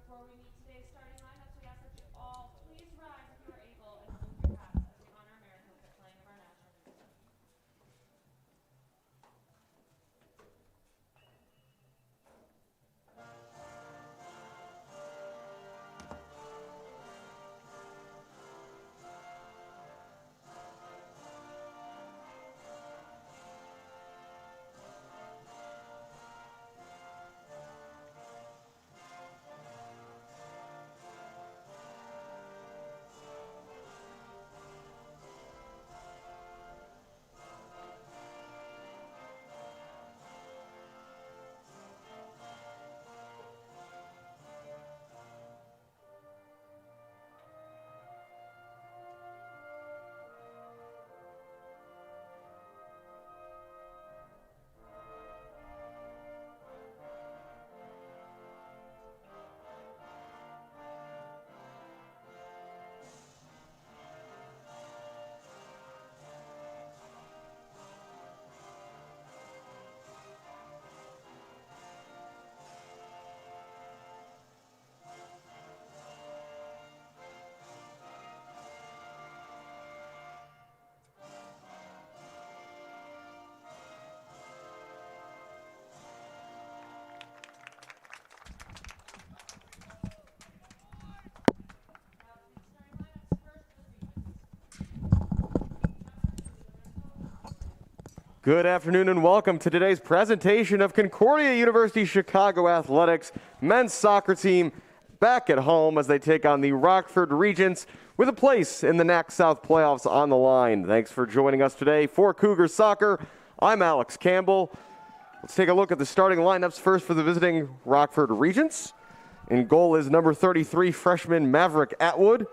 Before we meet today's starting lineups, we ask that you all please rise if you are able and salute your hats as we honor America with the playing of our national anthem. Good afternoon and welcome to today's presentation of Concordia University Chicago Athletics men's soccer team back at home as they take on the Rockford Regents with a place in the NAC South playoffs on the line. Thanks for joining us today for Cougar Soccer. I'm Alex Campbell. Let's take a look at the starting lineups first for the visiting Rockford Regents. In goal is number 33 freshman Maverick Atwood,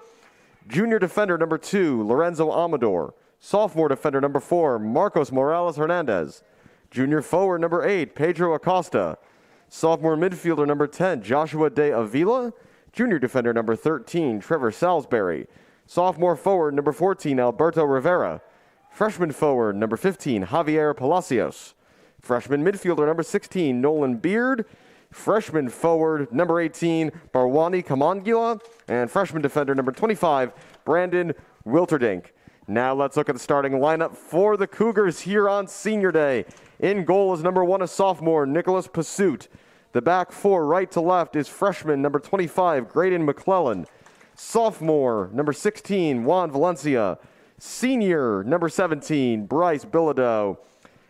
junior defender number 2 Lorenzo Amador, sophomore defender number 4, Marcos Morales Hernandez. Junior forward number 8, Pedro Acosta. Sophomore midfielder number 10, Joshua de Avila. Junior defender number 13, Trevor Salisbury. Sophomore forward number 14, Alberto Rivera. Freshman forward number 15, Javier Palacios. Freshman midfielder number 16, Nolan Beard. Freshman forward number 18, Barwani Kamangila. And freshman defender number 25, Brandon Wilterdink. Now let's look at the starting lineup for the Cougars here on Senior Day. In goal is number 1, a sophomore, Nicholas Pursuit. The back four, right to left, is freshman number 25, Graydon McClellan. Sophomore, number 16, Juan Valencia. Senior, number 17, Bryce Bilodeau.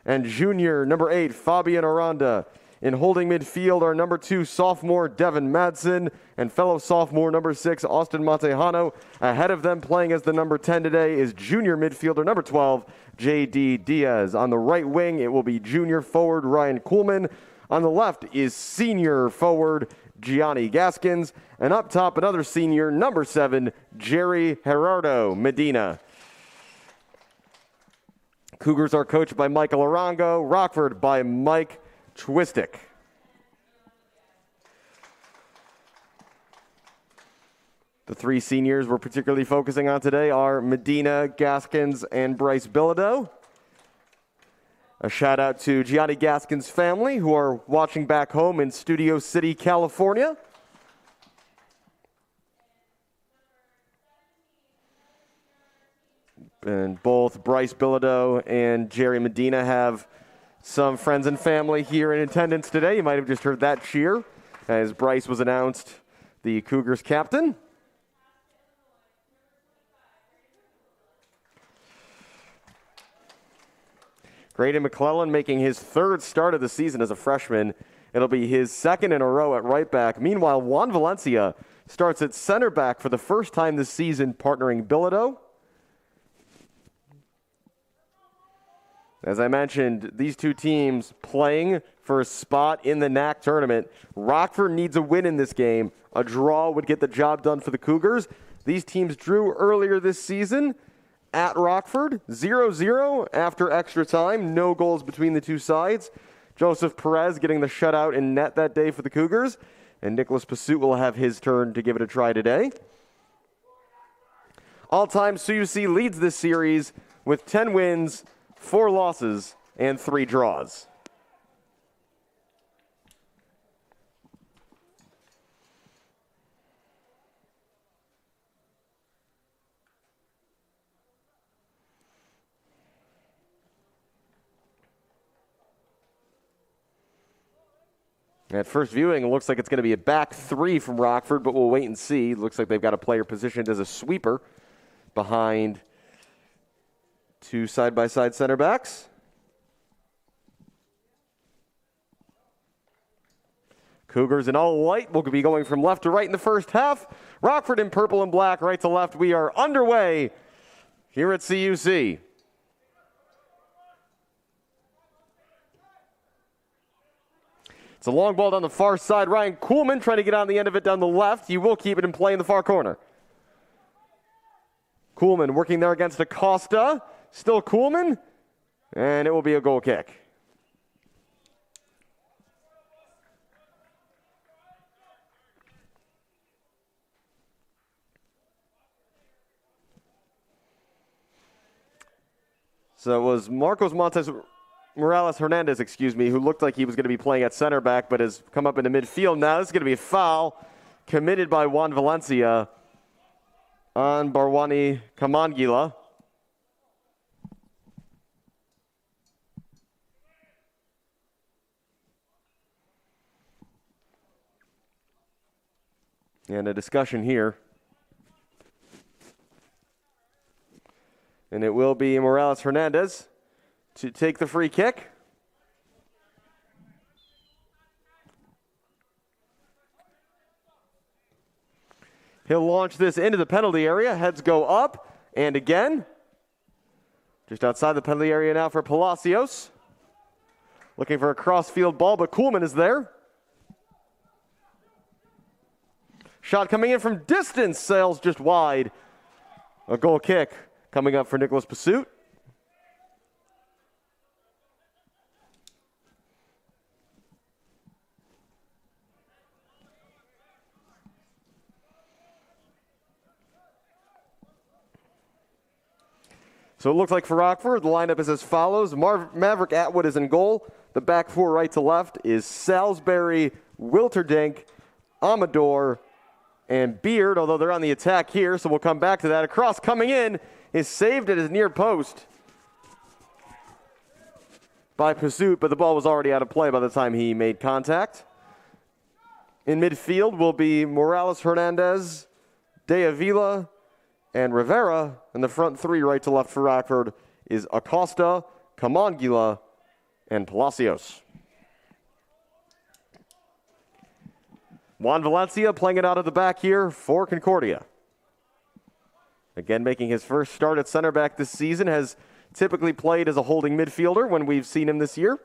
And junior, number 8, Fabian Aranda. In holding midfield are number 2, sophomore Devin Madsen, and fellow sophomore number 6, Austin Montejano. Ahead of them, playing as the number 10 today, is junior midfielder number 12, J.D. Diaz. On the right wing, it will be junior forward Ryan Kuhlman. On the left is senior forward Gianni Gaskins. And up top, another senior, number 7, Jerry Gerardo Medina. Cougars are coached by Michael Arango, Rockford by Mike Twistic. The 3 seniors we're particularly focusing on today are Medina, Gaskins, and Bryce Bilodeau. A shout out to Gianni Gaskins' family who are watching back home in Studio City, California. And both Bryce Bilodeau and Jerry Medina have some friends and family here in attendance today. You might have just heard that cheer as Bryce was announced the Cougars captain. Graydon McClellan making his 3rd start of the season as a freshman. It'll be his 2nd in a row at right back. Meanwhile, Juan Valencia starts at center back for the first time this season, partnering Bilodeau. As I mentioned, these two teams playing for a spot in the NAC tournament. Rockford needs a win in this game. A draw would get the job done for the Cougars. These teams drew earlier this season at Rockford, 0-0 after extra time. No goals between the two sides. Joseph Perez getting the shutout in net that day for the Cougars. And Nicholas Pursuit will have his turn to give it a try today. All-time CUC leads this series with 10 wins, 4 losses, and 3 draws. At first viewing, it looks like it's going to be a back three from Rockford, but we'll wait and see. It looks like they've got a player positioned as a sweeper behind two side-by-side center backs. Cougars in all white will be going from left to right in the first half. Rockford in purple and black, right to left. We are underway here at CUC. It's a long ball down the far side. Ryan Kuhlman trying to get on the end of it down the left. He will keep it in play in the far corner. Kuhlman working there against Acosta. Still Kuhlman. And it will be a goal kick. So it was Morales Hernandez, who looked like he was going to be playing at center back, but has come up into midfield now. This is going to be a foul committed by Juan Valencia on Barwani Kamangila. And a discussion here. And it will be Morales Hernandez to take the free kick. He'll launch this into the penalty area. Heads go up and again. Just outside the penalty area now for Palacios. Looking for a cross-field ball, but Kuhlman is there. Shot coming in from distance, sails just wide. A goal kick coming up for Nicholas Pursuit. So it looks like for Rockford, the lineup is as follows. Maverick Atwood is in goal. The back four right to left is Salisbury, Wilterdink, Amador, and Beard, although they're on the attack here, so we'll come back to that. A cross coming in is saved at his near post by Pursuit, but the ball was already out of play by the time he made contact. In midfield will be Morales Hernandez, De Avila, and Rivera. And the front three right to left for Rockford is Acosta, Kamangila, and Palacios. Juan Valencia playing it out of the back here for Concordia. Again, making his first start at center back this season, has typically played as a holding midfielder when we've seen him this year.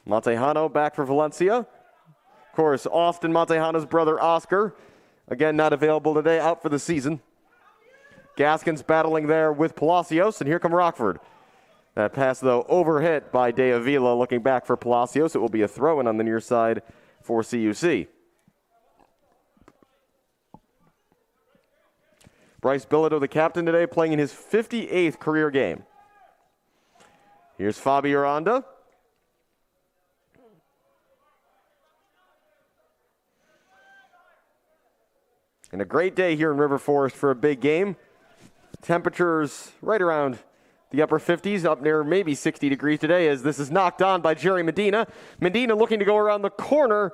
Montejano back for Valencia. Of course, Austin Montejano's brother Oscar, again not available today, out for the season. Gaskins battling there with Palacios, and here come Rockford. That pass, though, overhit by De Avila, looking back for Palacios. It will be a throw-in on the near side for CUC. Bryce Bilodeau, the captain today, playing in his 58th career game. Here's Fabi Aranda. And a great day here in River Forest for a big game. Temperatures right around the upper 50s, up near maybe 60 degrees today, as this is knocked on by Jerry Medina. Medina looking to go around the corner.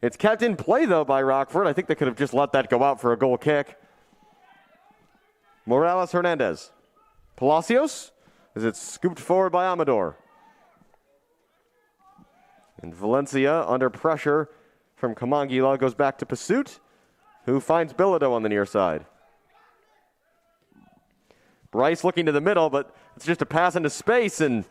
It's kept in play, though, by Rockford. I think they could have just let that go out for a goal kick. Morales Hernandez. Palacios, as it's scooped forward by Amador. And Valencia, under pressure from Kamangila, goes back to Pursuit, who finds Bilodeau on the near side. Bryce looking to the middle, but it's just a pass into space, and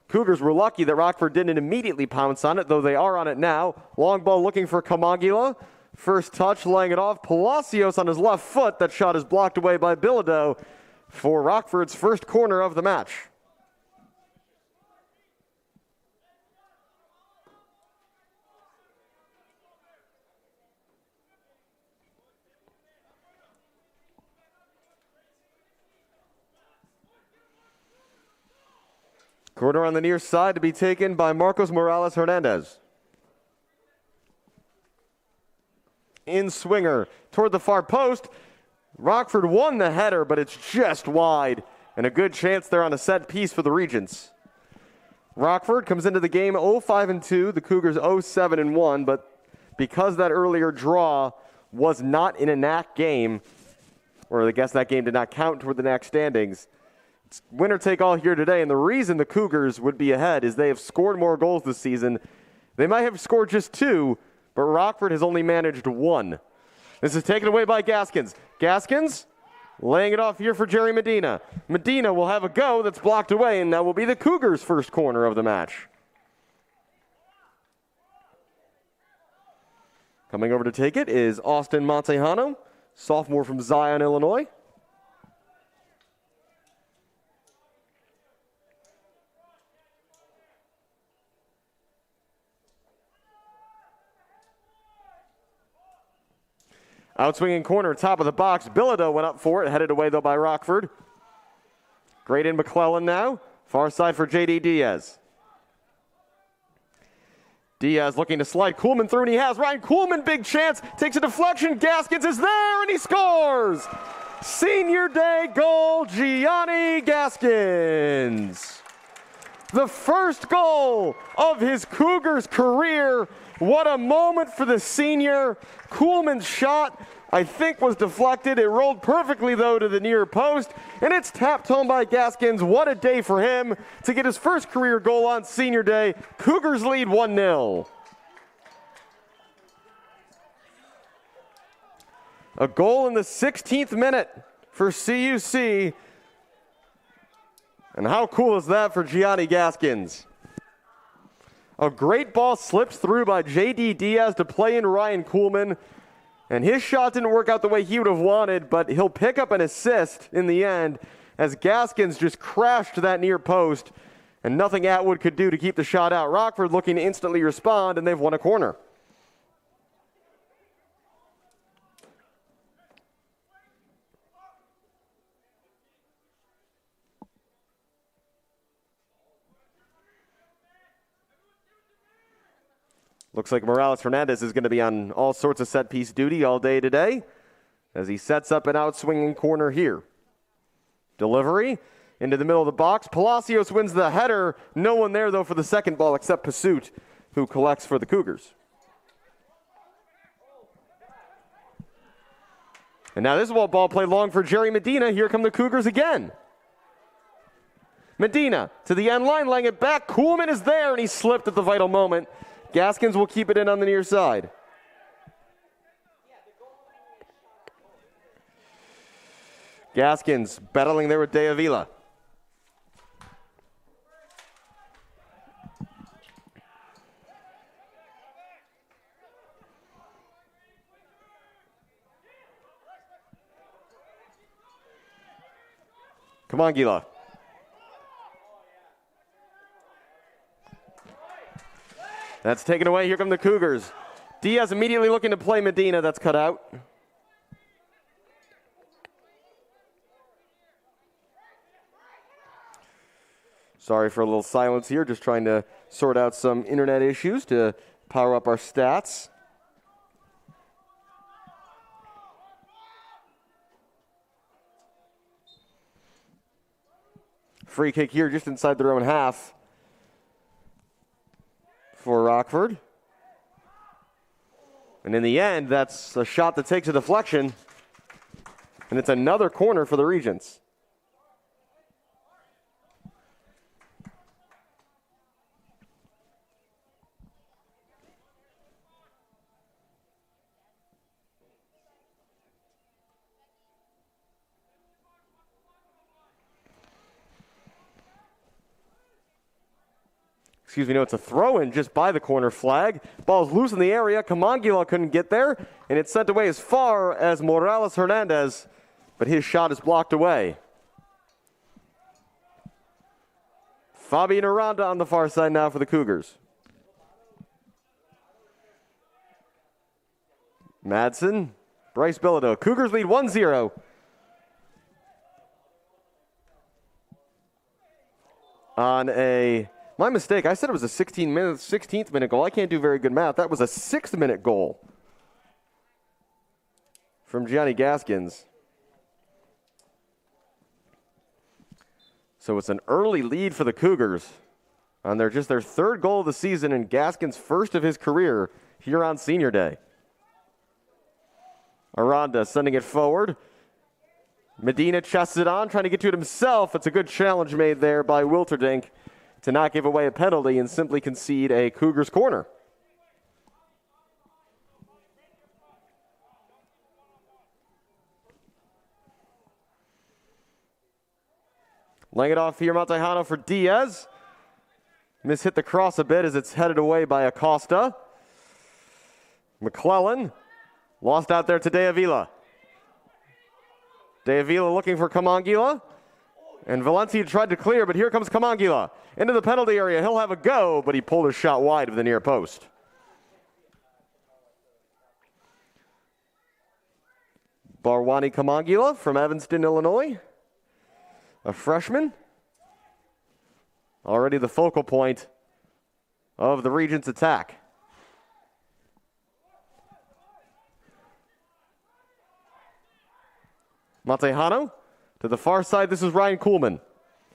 Cougars were lucky that Rockford didn't immediately pounce on it, though they are on it now. Long ball looking for Kamangila. First touch, laying it off. Palacios on his left foot. That shot is blocked away by Bilodeau for Rockford's first corner of the match. Corner on the near side to be taken by Marcos Morales Hernandez. In swinger toward the far post. Rockford won the header, but it's just wide. And a good chance there on a set piece for the Regents. Rockford comes into the game 0-5-2. The Cougars 0-7-1, but because that earlier draw was not in a NAC game, or I guess that game did not count toward the NAC standings, it's winner take all here today, and the reason the Cougars would be ahead is they have scored more goals this season. They might have scored just 2, but Rockford has only managed 1. This is taken away by Gaskins. Gaskins laying it off here for Jerry Medina. Medina will have a go that's blocked away, and that will be the Cougars' first corner of the match. Coming over to take it is Austin Montejano, sophomore from Zion, Illinois. Outswinging corner, top of the box. Bilodeau went up for it, headed away though by Rockford. Great in McClellan now. Far side for J.D. Diaz. Diaz looking to slide Kuhlman through, and he has. Ryan Kuhlman, big chance, takes a deflection. Gaskins is there, and he scores! Senior day goal, Gianni Gaskins. The first goal of his Cougars career. What a moment for the senior. Kuhlman's shot, I think, was deflected. It rolled perfectly, though, to the near post, and it's tapped home by Gaskins. What a day for him to get his first career goal on senior day. Cougars lead 1-0. A goal in the 16th minute for CUC. And how cool is that for Gianni Gaskins? A great ball slips through by J.D. Diaz to play in Ryan Kuhlman. And his shot didn't work out the way he would have wanted, but he'll pick up an assist in the end as Gaskins just crashed to that near post, and nothing Atwood could do to keep the shot out. Rockford looking to instantly respond, and they've won a corner. Looks like Hernandez is going to be on all sorts of set-piece duty all day today as he sets up an out-swinging corner here. Delivery into the middle of the box. Palacios wins the header. No one there, though, for the second ball except Pursuit, who collects for the Cougars. And now this is a ball play long for Jerry Medina. Here come the Cougars again. Medina to the end line, laying it back. Kuhlman is there, and he slipped at the vital moment. Gaskins will keep it in on the near side. Gaskins battling there with De Avila. Come on, Gila. That's taken away. Here come the Cougars. Diaz immediately looking to play Medina. That's cut out. Sorry for a little silence here. Just trying to sort out some internet issues to power up our stats. Free kick here just inside their own half for Rockford. And in the end, that's a shot that takes a deflection. And it's another corner for the Regents. Excuse me, no, it's a throw-in just by the corner flag. Ball's loose in the area. Kamangila couldn't get there, and it's sent away as far as Hernandez, but his shot is blocked away. Fabian Aranda on the far side now for the Cougars. Madsen, Bryce Bilodeau. Cougars lead 1-0. On a... My mistake, I said it was a 16th minute goal. I can't do very good math. That was a 6th minute goal from Gianni Gaskins. So it's an early lead for the Cougars. on their third goal of the season and Gaskin's first of his career here on Senior Day. Aranda sending it forward. Medina chests it on, trying to get to it himself. It's a good challenge made there by Wilterdink to not give away a penalty and simply concede a Cougars corner. Laying it off here, Montejano for Diaz. Hit the cross a bit as it's headed away by Acosta. McClellan lost out there to De Avila. De Avila looking for Kamangila. And Valencia tried to clear, but here comes Kamangila. Into the penalty area. He'll have a go, but he pulled his shot wide of the near post. Barwani Kamangila from Evanston, Illinois. A freshman. Already the focal point of the Regents' attack. Montejano to the far side. This is Ryan Kuhlman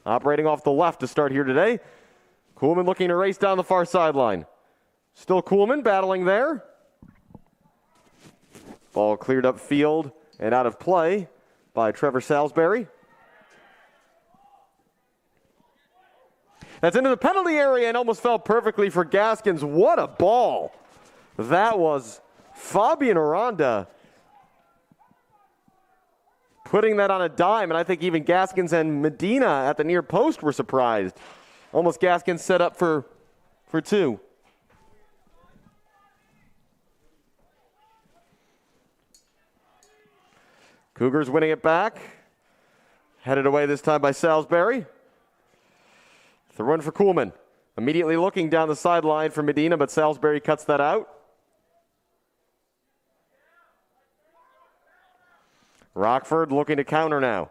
operating off the left to start here today. Kuhlman looking to race down the far sideline. Still Kuhlman battling there. Ball cleared up field and out of play by Trevor Salisbury. That's into the penalty area and almost fell perfectly for Gaskins. What a ball. That was Fabian Aranda putting that on a dime, and I think even Gaskins and Medina at the near post were surprised. Almost Gaskins set up for two. Cougars winning it back. Headed away this time by Salisbury. The run for Kuhlman. Immediately looking down the sideline for Medina, but Salisbury cuts that out. Rockford looking to counter now.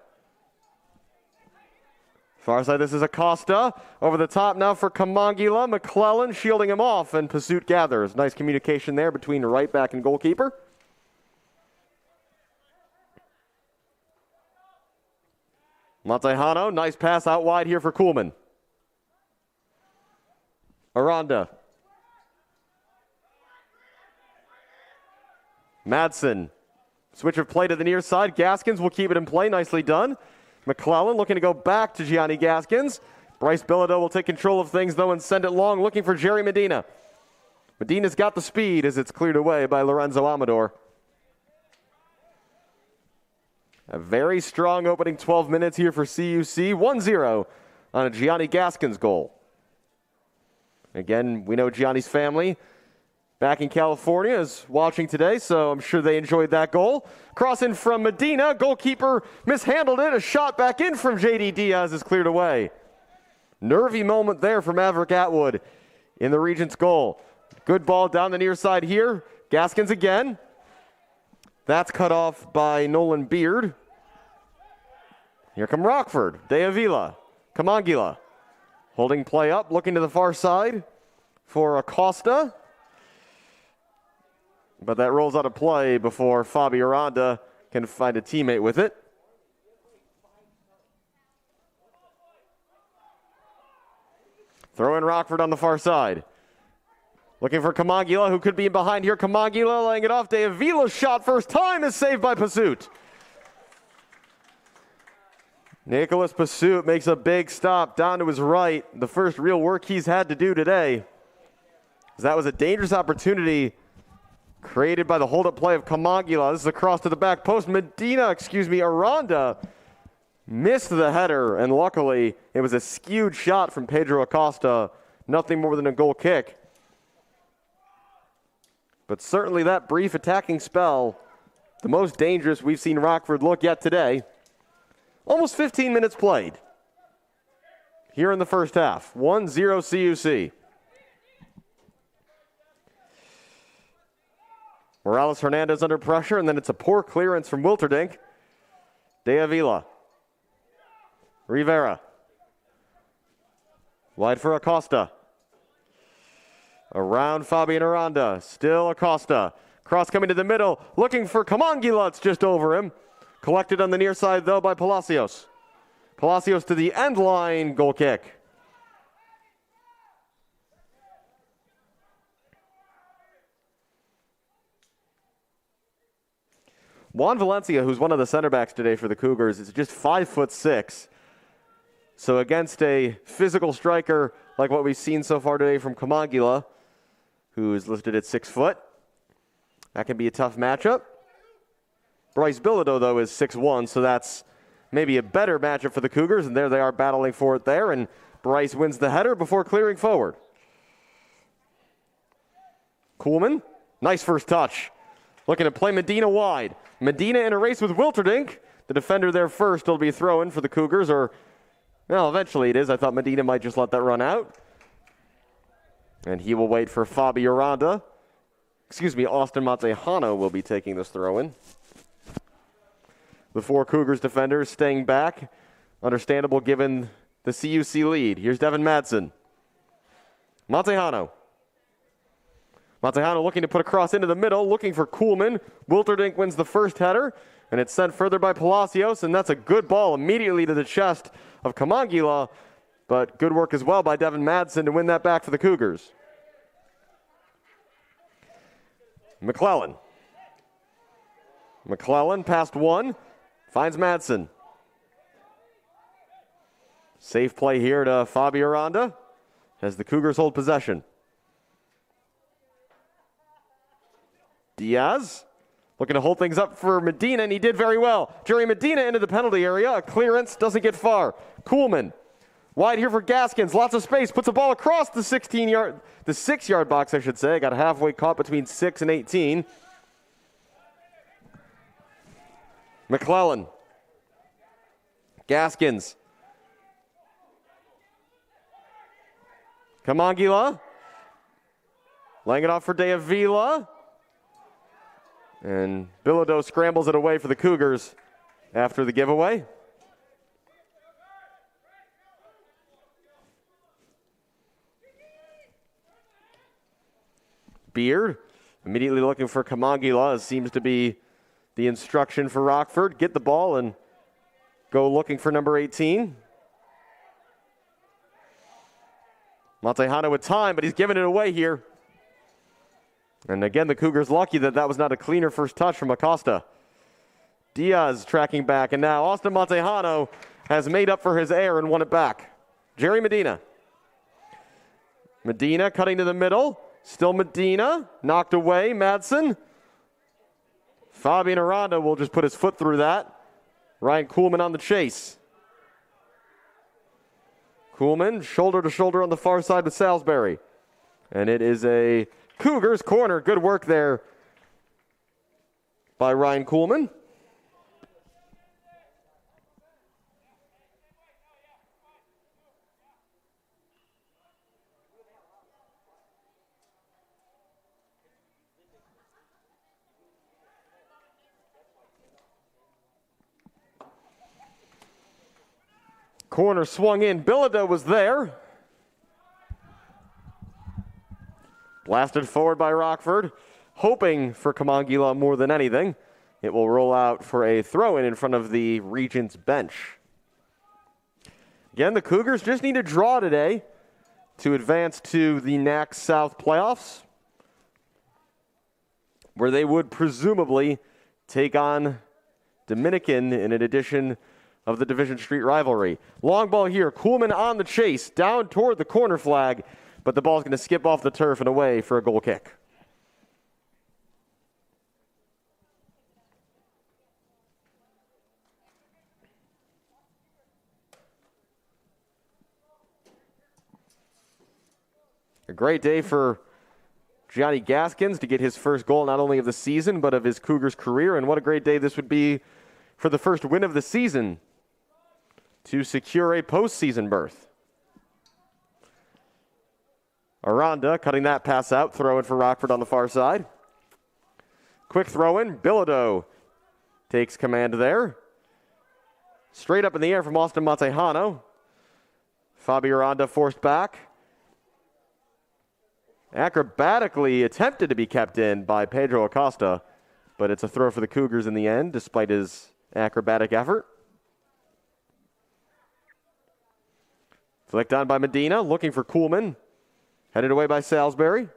Far side, this is Acosta. Over the top now for Kamangila. McClellan shielding him off, and Pursuit gathers. Nice communication there between right back and goalkeeper. Montejano, nice pass out wide here for Kuhlman. Aranda. Madsen. Switch of play to the near side. Gaskins will keep it in play. Nicely done. McClellan looking to go back to Gianni Gaskins. Bryce Bilodeau will take control of things, though, and send it long, looking for Jerry Medina. Medina's got the speed as it's cleared away by Lorenzo Amador. A very strong opening 12 minutes here for CUC. 1-0 on a Gianni Gaskins goal. Again, we know Gianni's family back in California is watching today, so I'm sure they enjoyed that goal. Cross in from Medina. Goalkeeper mishandled it. A shot back in from J.D. Diaz is cleared away. Nervy moment there for Maverick Atwood in the Regents' goal. Good ball down the near side here. Gaskins again. That's cut off by Nolan Beard. Here come Rockford. De Avila. Kamangila. Holding play up, looking to the far side for Acosta. But that rolls out of play before Fabi Aranda can find a teammate with it. Throw in Rockford on the far side. Looking for Kamangila, who could be behind here. Kamangila laying it off. De Avila's shot first time is saved by Pursuit. Nicholas Pursuit makes a big stop down to his right. The first real work he's had to do today. That was a dangerous opportunity created by the hold-up play of Kamangila. This is a cross to the back post. Aranda missed the header, and luckily it was a skewed shot from Pedro Acosta. Nothing more than a goal kick. But certainly that brief attacking spell, the most dangerous we've seen Rockford look yet today. Almost 15 minutes played here in the first half. 1-0 CUC. Morales Hernandez under pressure, and then it's a poor clearance from Wilterdink. De Avila. Rivera. Wide for Acosta. Around Fabian Aranda. Still Acosta. Cross coming to the middle. Looking for Kamangila. It's just over him. Collected on the near side, though, by Palacios. Palacios to the end line. Goal kick. Juan Valencia, who's one of the center backs today for the Cougars, is just 5'6". So against a physical striker like what we've seen so far today from Kamangila, who is listed at 6 foot, that can be a tough matchup. Bryce Bilodeau, though, is 6'1", so that's maybe a better matchup for the Cougars, and there they are battling for it there, and Bryce wins the header before clearing forward. Kuhlman, nice first touch. Looking to play Medina wide. Medina in a race with Wilterdink. The defender there first will be throw-in for the Cougars, or, well, eventually it is. I thought Medina might just let that run out. And he will wait for Fabi Aranda. Austin Montejano will be taking this throw-in. The 4 Cougars defenders staying back. Understandable given the CUC lead. Here's Devin Madsen. Montejano looking to put a cross into the middle, looking for Kuhlman. Wilterdink wins the first header, and it's sent further by Palacios, and that's a good ball immediately to the chest of Kamangila, but good work as well by Devin Madsen to win that back for the Cougars. McClellan past one, finds Madsen. Safe play here to Fabi Aranda as the Cougars hold possession. Diaz looking to hold things up for Medina, and he did very well. Jerry Medina into the penalty area. A clearance, doesn't get far. Kuhlman wide here for Gaskins. Lots of space. Puts a ball across the 6-yard box, I should say. Got halfway caught between 6 and 18. McClellan. Gaskins. Kamangila. Laying it off for De Avila. And Bilodeau scrambles it away for the Cougars after the giveaway. Beard immediately looking for Kamangila, as seems to be the instruction for Rockford. Get the ball and go looking for number 18. Montejano with time, but he's giving it away here. And again, the Cougars lucky that that was not a cleaner first touch from Acosta. Diaz tracking back, and now Austin Montejano has made up for his error and won it back. Jerry Medina. Medina cutting to the middle. Still Medina. Knocked away. Madsen. Fabian Aranda will just put his foot through that. Ryan Kuhlman on the chase. Kuhlman shoulder to shoulder on the far side with Salisbury. And it is a Cougars corner. Good work there by Ryan Kuhlman. Corner swung in. Bilodeau was there. Blasted forward by Rockford, hoping for Kamangila more than anything. It will roll out for a throw-in in front of the Regents bench. Again, the Cougars just need a draw today to advance to the NAC South playoffs, where they would presumably take on Dominican in an edition of the Division Street rivalry. Long ball here. Kuhlman on the chase, down toward the corner flag, but the ball's going to skip off the turf and away for a goal kick. A great day for Gianni Gaskins to get his first goal not only of the season but of his Cougars career, and what a great day this would be for the first win of the season to secure a postseason berth. Aranda cutting that pass out, throw-in for Rockford on the far side. Quick throw-in, Bilodeau takes command there. Straight up in the air from Austin Montejano. Fabi Aranda forced back. Acrobatically attempted to be kept in by Pedro Acosta, but it's a throw for the Cougars in the end, despite his acrobatic effort. Flicked on by Medina, looking for Kuhlman. Headed away by Salisbury.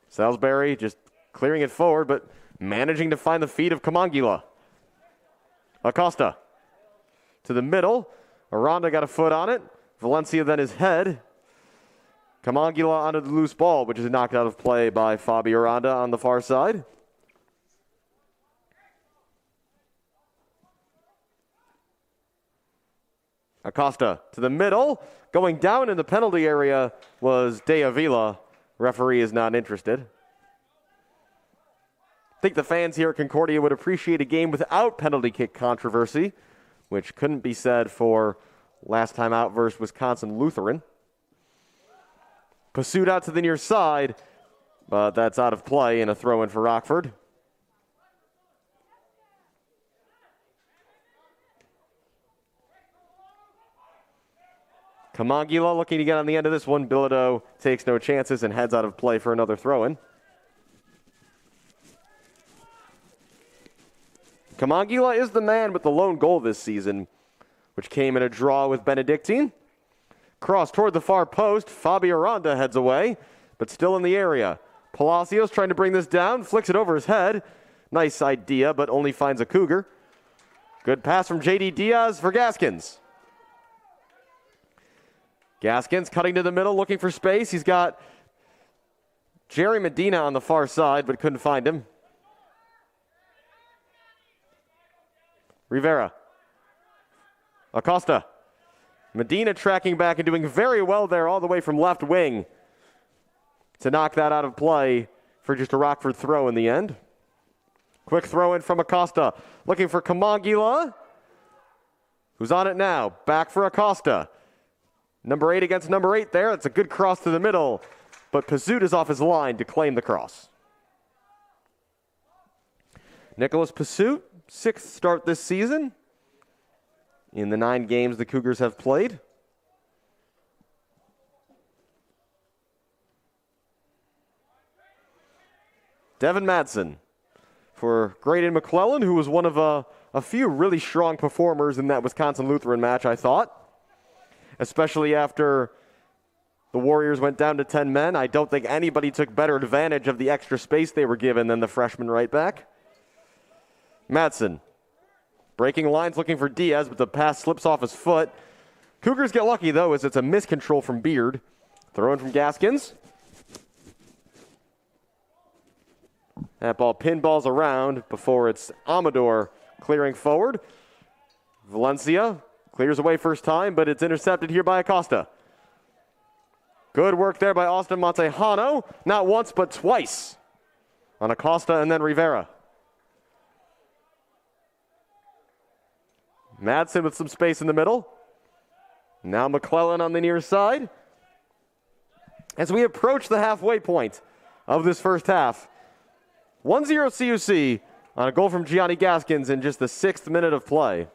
Salisbury just clearing it forward, but managing to find the feet of Kamangila. Acosta to the middle. Aranda got a foot on it. Valencia then his head. Kamangila onto the loose ball, which is knocked out of play by Fabi Aranda on the far side. Acosta to the middle. Going down in the penalty area was De Avila. Referee is not interested. I think the fans here at Concordia would appreciate a game without penalty kick controversy, which couldn't be said for last time out versus Wisconsin Lutheran. Pursued out to the near side, but that's out of play and a throw in for Rockford. Kamangila looking to get on the end of this one. Bilodeau takes no chances and heads out of play for another throw-in. Kamangila is the man with the lone goal this season, which came in a draw with Benedictine. Cross toward the far post. Fabi Aranda heads away, but still in the area. Palacios trying to bring this down, flicks it over his head. Nice idea, but only finds a Cougar. Good pass from J.D. Diaz for Gaskins. Gaskins cutting to the middle, looking for space. He's got Jerry Medina on the far side, but couldn't find him. Rivera. Acosta. Medina tracking back and doing very well there all the way from left wing to knock that out of play for just a Rockford throw in the end. Quick throw in from Acosta. Looking for Kamangila, who's on it now. Back for Acosta. Number 8 against number 8 there. It's a good cross to the middle, but Pazut is off his line to claim the cross. Nicholas Pazut, 6th start this season in the 9 games the Cougars have played. Devin Madsen for Graydon McClellan, who was one of a few really strong performers in that Wisconsin Lutheran match, I thought. Especially after the Warriors went down to 10 men. I don't think anybody took better advantage of the extra space they were given than the freshman right back. Madsen breaking lines, looking for Diaz, but the pass slips off his foot. Cougars get lucky, though, as it's a miscontrol from Beard. Throw in from Gaskins. That ball pinballs around before it's Amador clearing forward. Valencia clears away first time, but it's intercepted here by Acosta. Good work there by Austin Montejano. Not once, but twice on Acosta and then Rivera. Madsen with some space in the middle. Now McClellan on the near side. As we approach the halfway point of this first half, 1-0 CUC on a goal from Gianni Gaskins in just the 6th minute of play.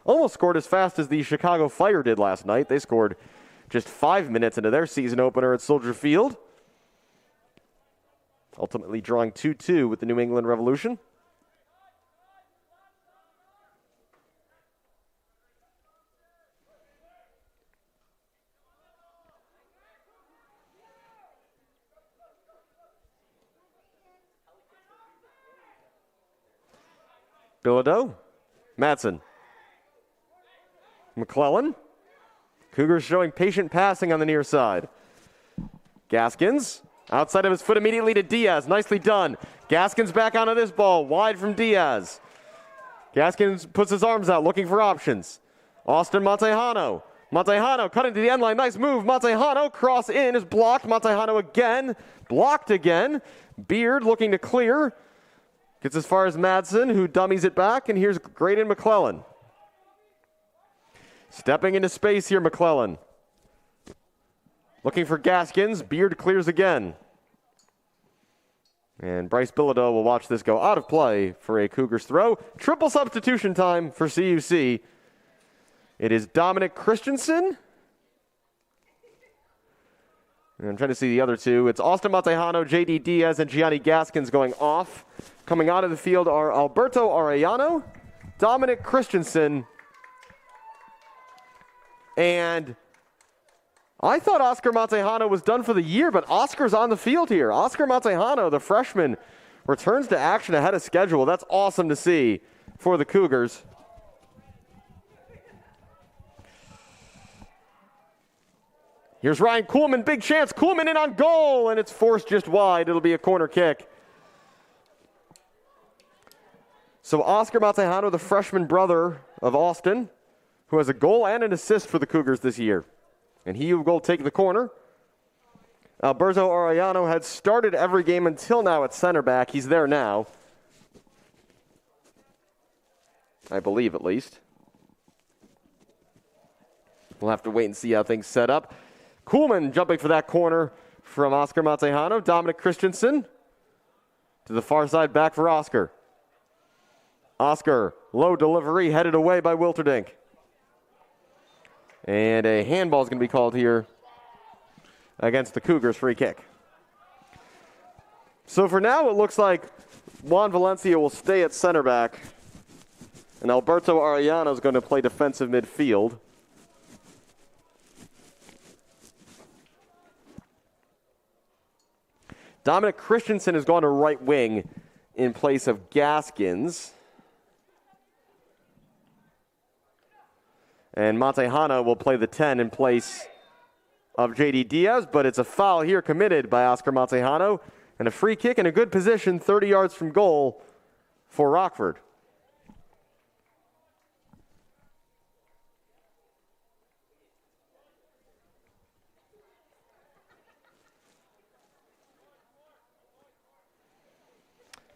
Almost scored as fast as the Chicago Fire did last night. They scored just 5 minutes into their season opener at Soldier Field, ultimately drawing 2-2 with the New England Revolution. Bilodeau, Madsen, McClellan. Cougars showing patient passing on the near side. Gaskins, outside of his foot immediately to Diaz. Nicely done. Gaskins back onto this ball, wide from Diaz. Gaskins puts his arms out, looking for options. Austin Montejano. Montejano cutting to the end line. Nice move. Montejano, cross in, is blocked. Montejano again, blocked again. Beard looking to clear. Gets as far as Madsen, who dummies it back, and here's Graydon McClellan. Stepping into space here, McClellan. Looking for Gaskins. Beard clears again. And Bryce Bilodeau will watch this go out of play for a Cougars throw. Triple substitution time for CUC. It is Dominic Christensen. And I'm trying to see the other two. It's Austin Montejano, J.D. Diaz, and Gianni Gaskins going off. Coming out of the field are Alberto Arellano, Dominic Christensen, and I thought Oscar Montejano was done for the year, but Oscar's on the field here. Oscar Montejano, the freshman, returns to action ahead of schedule. That's awesome to see for the Cougars. Here's Ryan Kuhlman, big chance. Kuhlman in on goal, and it's forced just wide. It'll be a corner kick. So Oscar Montejano, the freshman brother of Austin, who has a goal and an assist for the Cougars this year. And he will take the corner. Alberto Arellano had started every game until now at center back. He's there now. I believe, at least. We'll have to wait and see how things set up. Kuhlman jumping for that corner from Oscar Montejano. Dominic Christensen to the far side, back for Oscar. Oscar, low delivery, headed away by Wilterdink. And a handball is going to be called here against the Cougars, free kick. So for now, it looks like Juan Valencia will stay at center back, and Alberto Arellano is going to play defensive midfield. Dominic Christensen has gone to right wing in place of Gaskins. And Montejano will play the 10 in place of J.D. Diaz, but it's a foul here committed by Oscar Montejano, and a free kick in a good position 30 yards from goal for Rockford.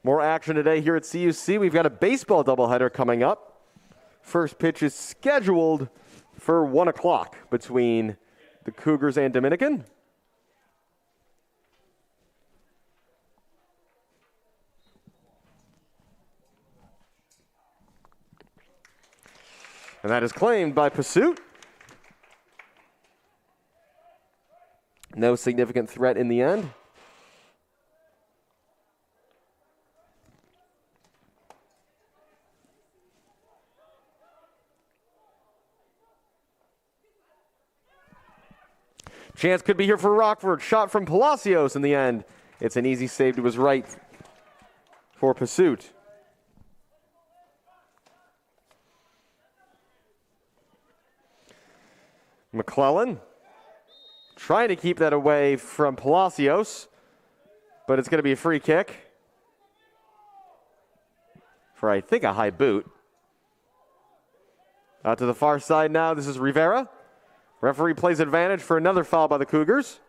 More action today here at CUC. We've got a baseball doubleheader coming up. First pitch is scheduled for 1 o'clock between the Cougars and Dominican. And that is claimed by Pursuit. No significant threat in the end. Chance could be here for Rockford. Shot from Palacios in the end. It's an easy save to his right for Pursuit. McClellan trying to keep that away from Palacios, but it's going to be a free kick for, I think, a high boot. Out to the far side now. This is Rivera. Referee plays advantage for another foul by the Cougars.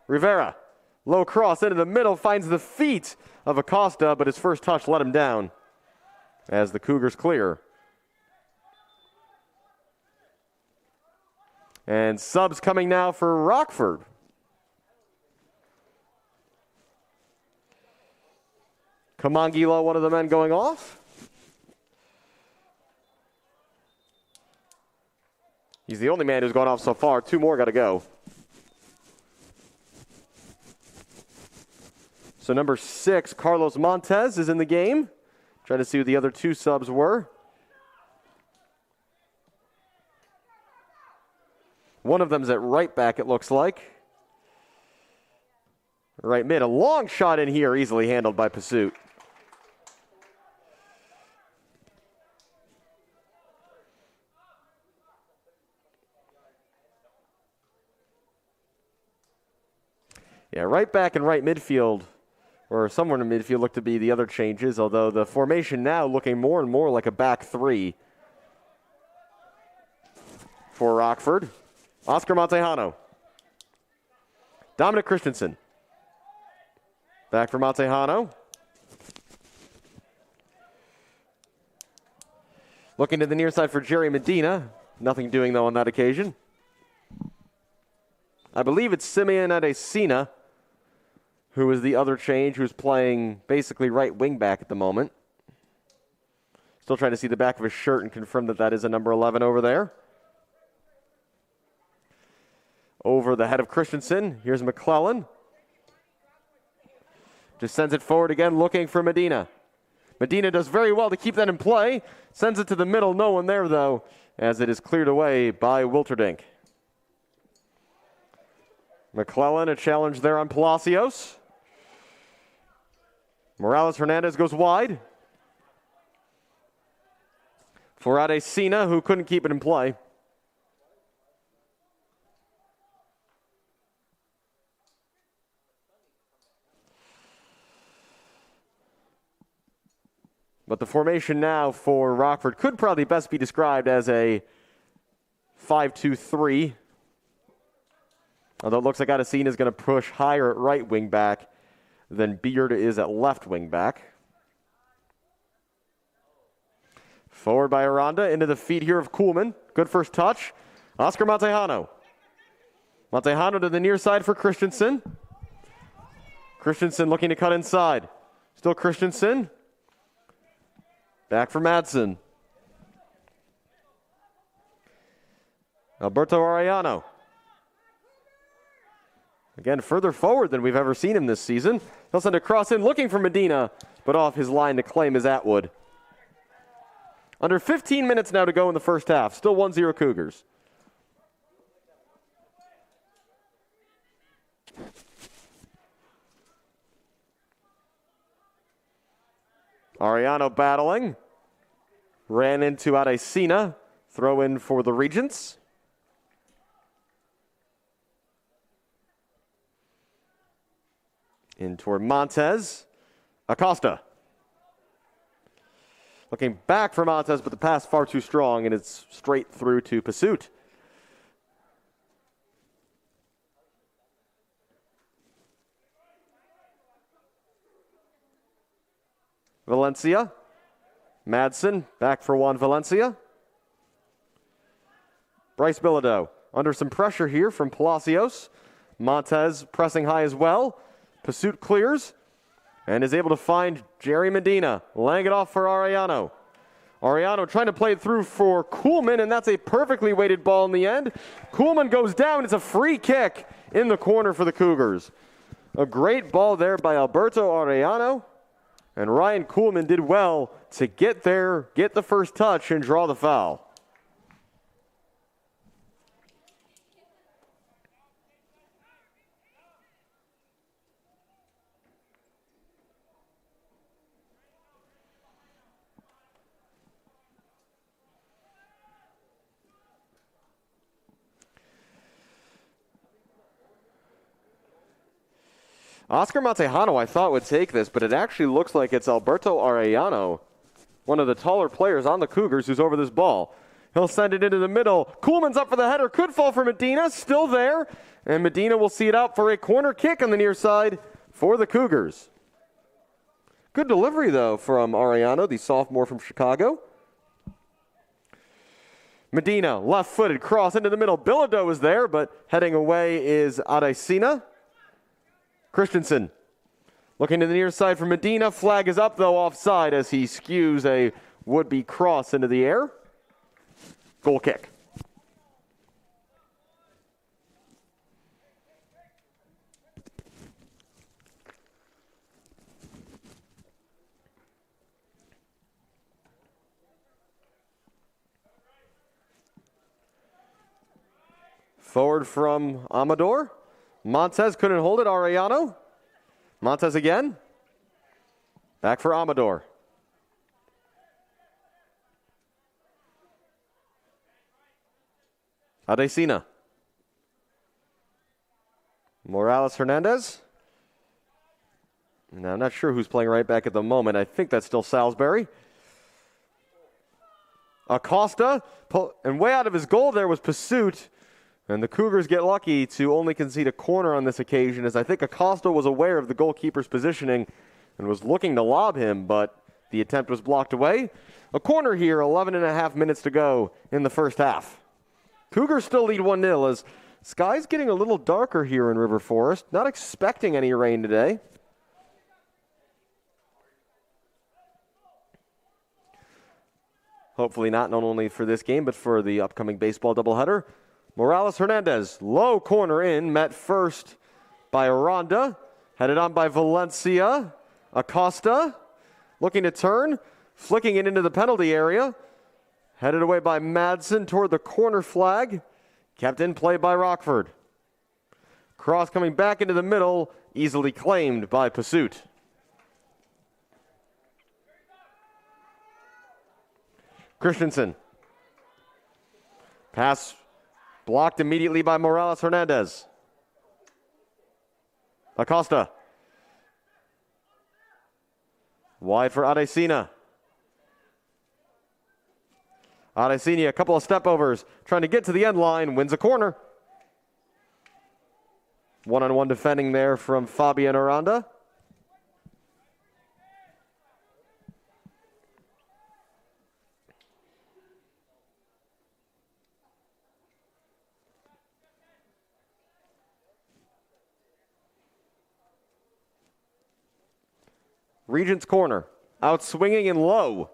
Rivera, low cross into the middle, finds the feet of Acosta, but his first touch let him down as the Cougars clear. And subs coming now for Rockford. Kamangila, one of the men going off. He's the only man who's gone off so far. 2 more got to go. So number 6, Carlos Montes, is in the game. Trying to see who the other 2 subs were. One of them's at right back, it looks like. Right mid. A long shot in here, easily handled by Pursuit. Yeah, right back and right midfield, or somewhere in the midfield, look to be the other changes, although the formation now looking more and more like a back 3 for Rockford. Oscar Montejano. Dominic Christensen. Back for Montejano. Looking to the near side for Jerry Medina. Nothing doing, though, on that occasion. I believe it's Simeon Adesina, who is the other change, who's playing basically right wing back at the moment. Still trying to see the back of his shirt and confirm that that is a number 11 over there. Over the head of Christensen, here's McClellan. Just sends it forward again, looking for Medina. Medina does very well to keep that in play. Sends it to the middle, no one there though, as it is cleared away by Wilterdink. McClellan, a challenge there on Palacios. Morales-Hernandez goes wide. For Adesina, who couldn't keep it in play. But the formation now for Rockford could probably best be described as a 5-2-3. Although it looks like Adesina is going to push higher at right wing back than Beard is at left wing back. Forward by Aranda, into the feet here of Kuhlman. Good first touch. Oscar Montejano. Montejano to the near side for Christensen. Christensen looking to cut inside. Still Christensen. Back for Madsen. Alberto Arellano. Again, further forward than we've ever seen him this season. He'll send a cross in looking for Medina, but off his line to claim is Atwood. Under 15 minutes now to go in the first half. Still 1-0 Cougars. Arellano battling. Ran into Adesina. Throw in for the Regents. In toward Montez. Acosta. Looking back for Montez, but the pass far too strong, and it's straight through to Pursuit. Valencia. Madsen, back for Juan Valencia. Bryce Bilodeau under some pressure here from Palacios. Montez pressing high as well. Pursuit clears and is able to find Jerry Medina, laying it off for Arellano. Arellano trying to play it through for Kuhlman, and that's a perfectly weighted ball in the end. Kuhlman goes down. It's a free kick in the corner for the Cougars. A great ball there by Alberto Arellano, and Ryan Kuhlman did well to get there, get the first touch, and draw the foul. Oscar Montejano, I thought, would take this, but it actually looks like it's Alberto Arellano, one of the taller players on the Cougars, who's over this ball. He'll send it into the middle. Kuhlman's up for the header. Could fall for Medina. Still there. And Medina will see it out for a corner kick on the near side for the Cougars. Good delivery, though, from Arellano, the sophomore from Chicago. Medina, left-footed cross into the middle. Bilodeau is there, but heading away is Adesina. Christensen looking to the near side for Medina. Flag is up, though, offside as he skews a would-be cross into the air. Goal kick. Forward from Amador. Montez couldn't hold it. Arellano. Montez again. Back for Amador. Adesina. Morales-Hernandez. Now, I'm not sure who's playing right back at the moment. I think that's still Salisbury. Acosta. And way out of his goal there was Pursuit. And the Cougars get lucky to only concede a corner on this occasion, as I think Acosta was aware of the goalkeeper's positioning and was looking to lob him, but the attempt was blocked away. A corner here, 11 and a half minutes to go in the first half. Cougars still lead 1-0 as sky's getting a little darker here in River Forest. Not expecting any rain today. Hopefully not only for this game, but for the upcoming baseball doubleheader. Morales-Hernandez, low corner in, met first by Aranda, headed on by Valencia. Acosta, looking to turn, flicking it into the penalty area. Headed away by Madsen toward the corner flag. Kept in play by Rockford. Cross coming back into the middle, easily claimed by Pursuit. Christensen. Pass blocked immediately by Morales Hernandez. Acosta. Wide for Adesina. Adesina, a couple of step-overs, trying to get to the end line, wins a corner. One-on-one defending there from Fabian Aranda. Regent's corner, out swinging and low.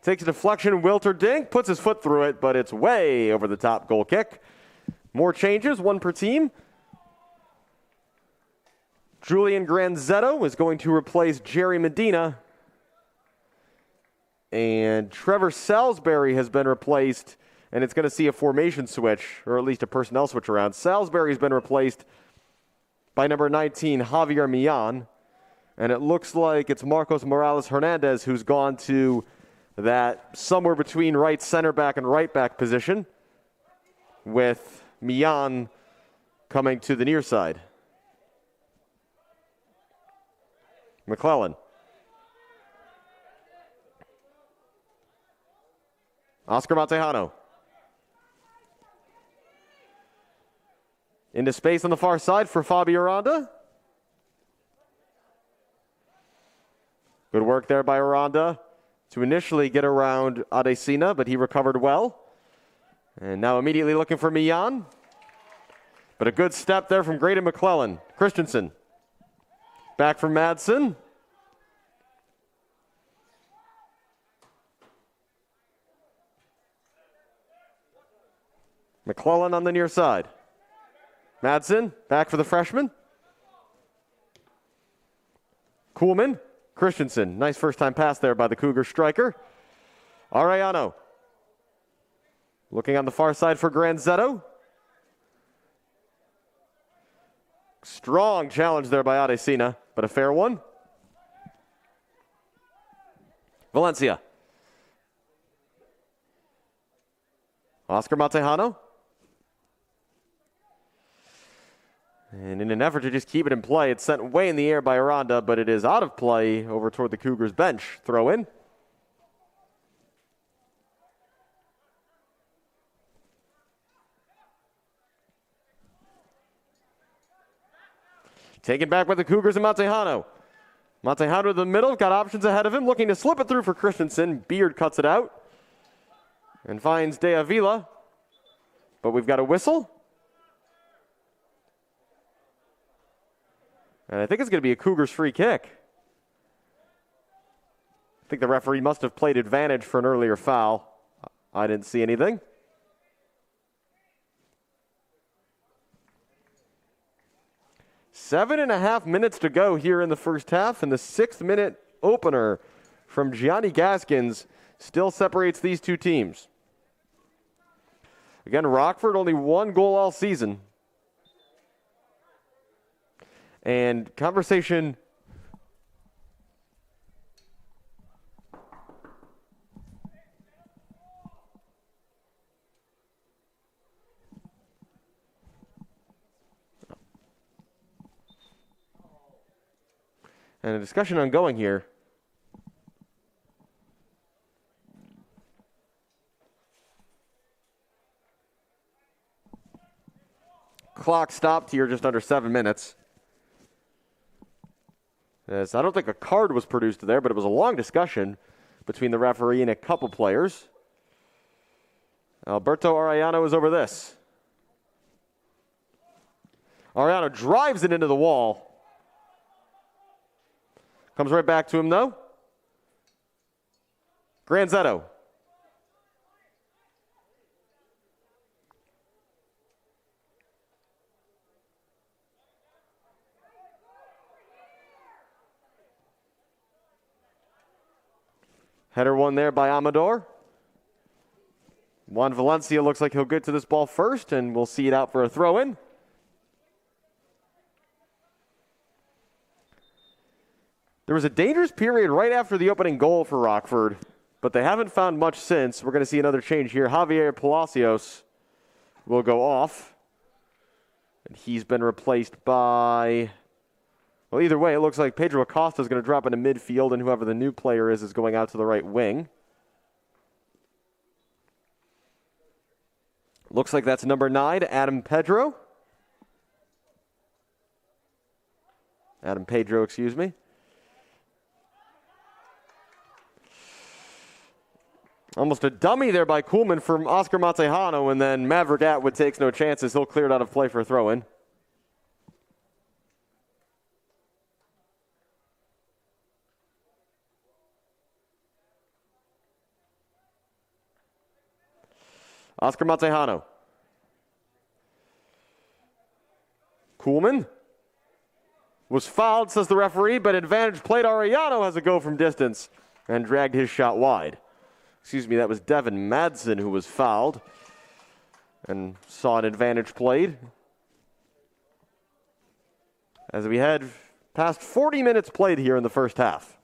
Takes a deflection, Wilter Dink, puts his foot through it, but it's way over the top goal kick. More changes, one per team. Julian Granzetto is going to replace Jerry Medina. And Trevor Salisbury has been replaced, and it's going to see a formation switch, or at least a personnel switch around. Salisbury has been replaced by number 19, Javier Millan. And it looks like it's Marcos Morales Hernandez who's gone to that somewhere between right center back and right back position, with Millan coming to the near side. McClellan. Oscar Montejano. Into space on the far side for Fabi Aranda. Good work there by Aranda to initially get around Adesina, but he recovered well. And now immediately looking for Millan. But a good step there from Graydon McClellan. Christensen. Back from Madsen. McClellan on the near side. Madsen back for the freshman. Kuhlman. Christensen, nice first-time pass there by the Cougar striker. Arellano. Looking on the far side for Granzetto. Strong challenge there by Adesina, but a fair one. Valencia. Oscar Montejano. And in an effort to just keep it in play, it's sent way in the air by Aranda, but it is out of play over toward the Cougars bench. Throw in. Taken back by the Cougars and Montejano. Montejano to the middle, got options ahead of him, looking to slip it through for Christensen. Beard cuts it out and finds De Avila, but we've got a whistle. And I think it's going to be a Cougars free kick. I think the referee must have played advantage for an earlier foul. I didn't see anything. 7.5 minutes to go here in the first half, and the 6th-minute opener from Gianni Gaskins still separates these two teams. Again, Rockford only one goal all season. And conversation and a discussion ongoing here. Clock stopped here just under 7 minutes. Yes, I don't think a card was produced there, but it was a long discussion between the referee and a couple players. Alberto Arellano is over this. Arellano drives it into the wall. Comes right back to him, though. Granzetto. Header one there by Amador. Juan Valencia looks like he'll get to this ball first, and we'll see it out for a throw-in. There was a dangerous period right after the opening goal for Rockford, but they haven't found much since. We're going to see another change here. Javier Palacios will go off, and he's been replaced by... Well, either way, it looks like Pedro Acosta is going to drop into midfield, and whoever the new player is going out to the right wing. Looks like that's number 9, Adam Pedro. Adam Pedro, excuse me. Almost a dummy there by Kuhlman from Oscar Montejano, and then Maverick Atwood takes no chances. He'll clear it out of play for a throw-in. Oscar Montejano. Kuhlman was fouled, says the referee, but advantage played. Arellano has a go from distance and dragged his shot wide. Excuse me, that was Devin Madsen who was fouled and saw an advantage played. As we had past 40 minutes played here in the first half.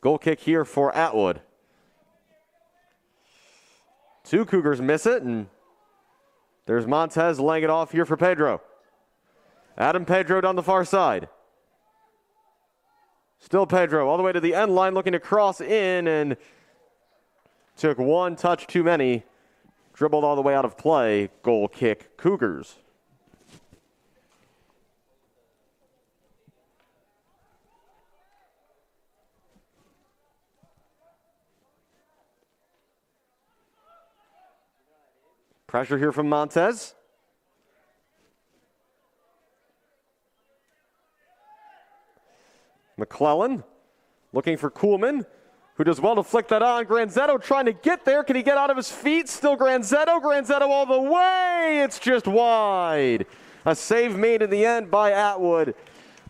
Goal kick here for Atwood. 2 Cougars miss it, and there's Montez laying it off here for Pedro. Adam Pedro down the far side. Still Pedro all the way to the end line looking to cross in, and took one touch too many. Dribbled all the way out of play. Goal kick Cougars. Pressure here from Montez. McClellan looking for Kuhlman, who does well to flick that on. Granzetto trying to get there. Can he get out of his feet? Still Granzetto. Granzetto all the way. It's just wide. A save made in the end by Atwood.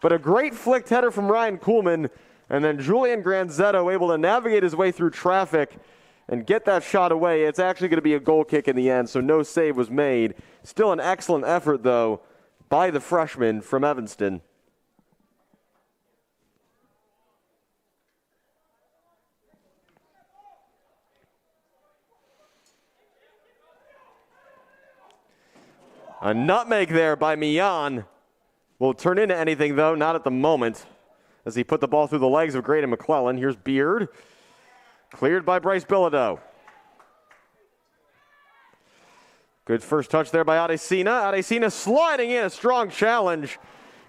But a great flicked header from Ryan Kuhlman. And then Julian Granzetto able to navigate his way through traffic and get that shot away. It's actually going to be a goal kick in the end, so no save was made. Still an excellent effort, though, by the freshman from Evanston. A nutmeg there by Mian. Will turn into anything, though, not at the moment, as he put the ball through the legs of Graydon McClellan. Here's Beard. Cleared by Bryce Bilodeau. Good first touch there by Adesina. Adesina sliding in, a strong challenge.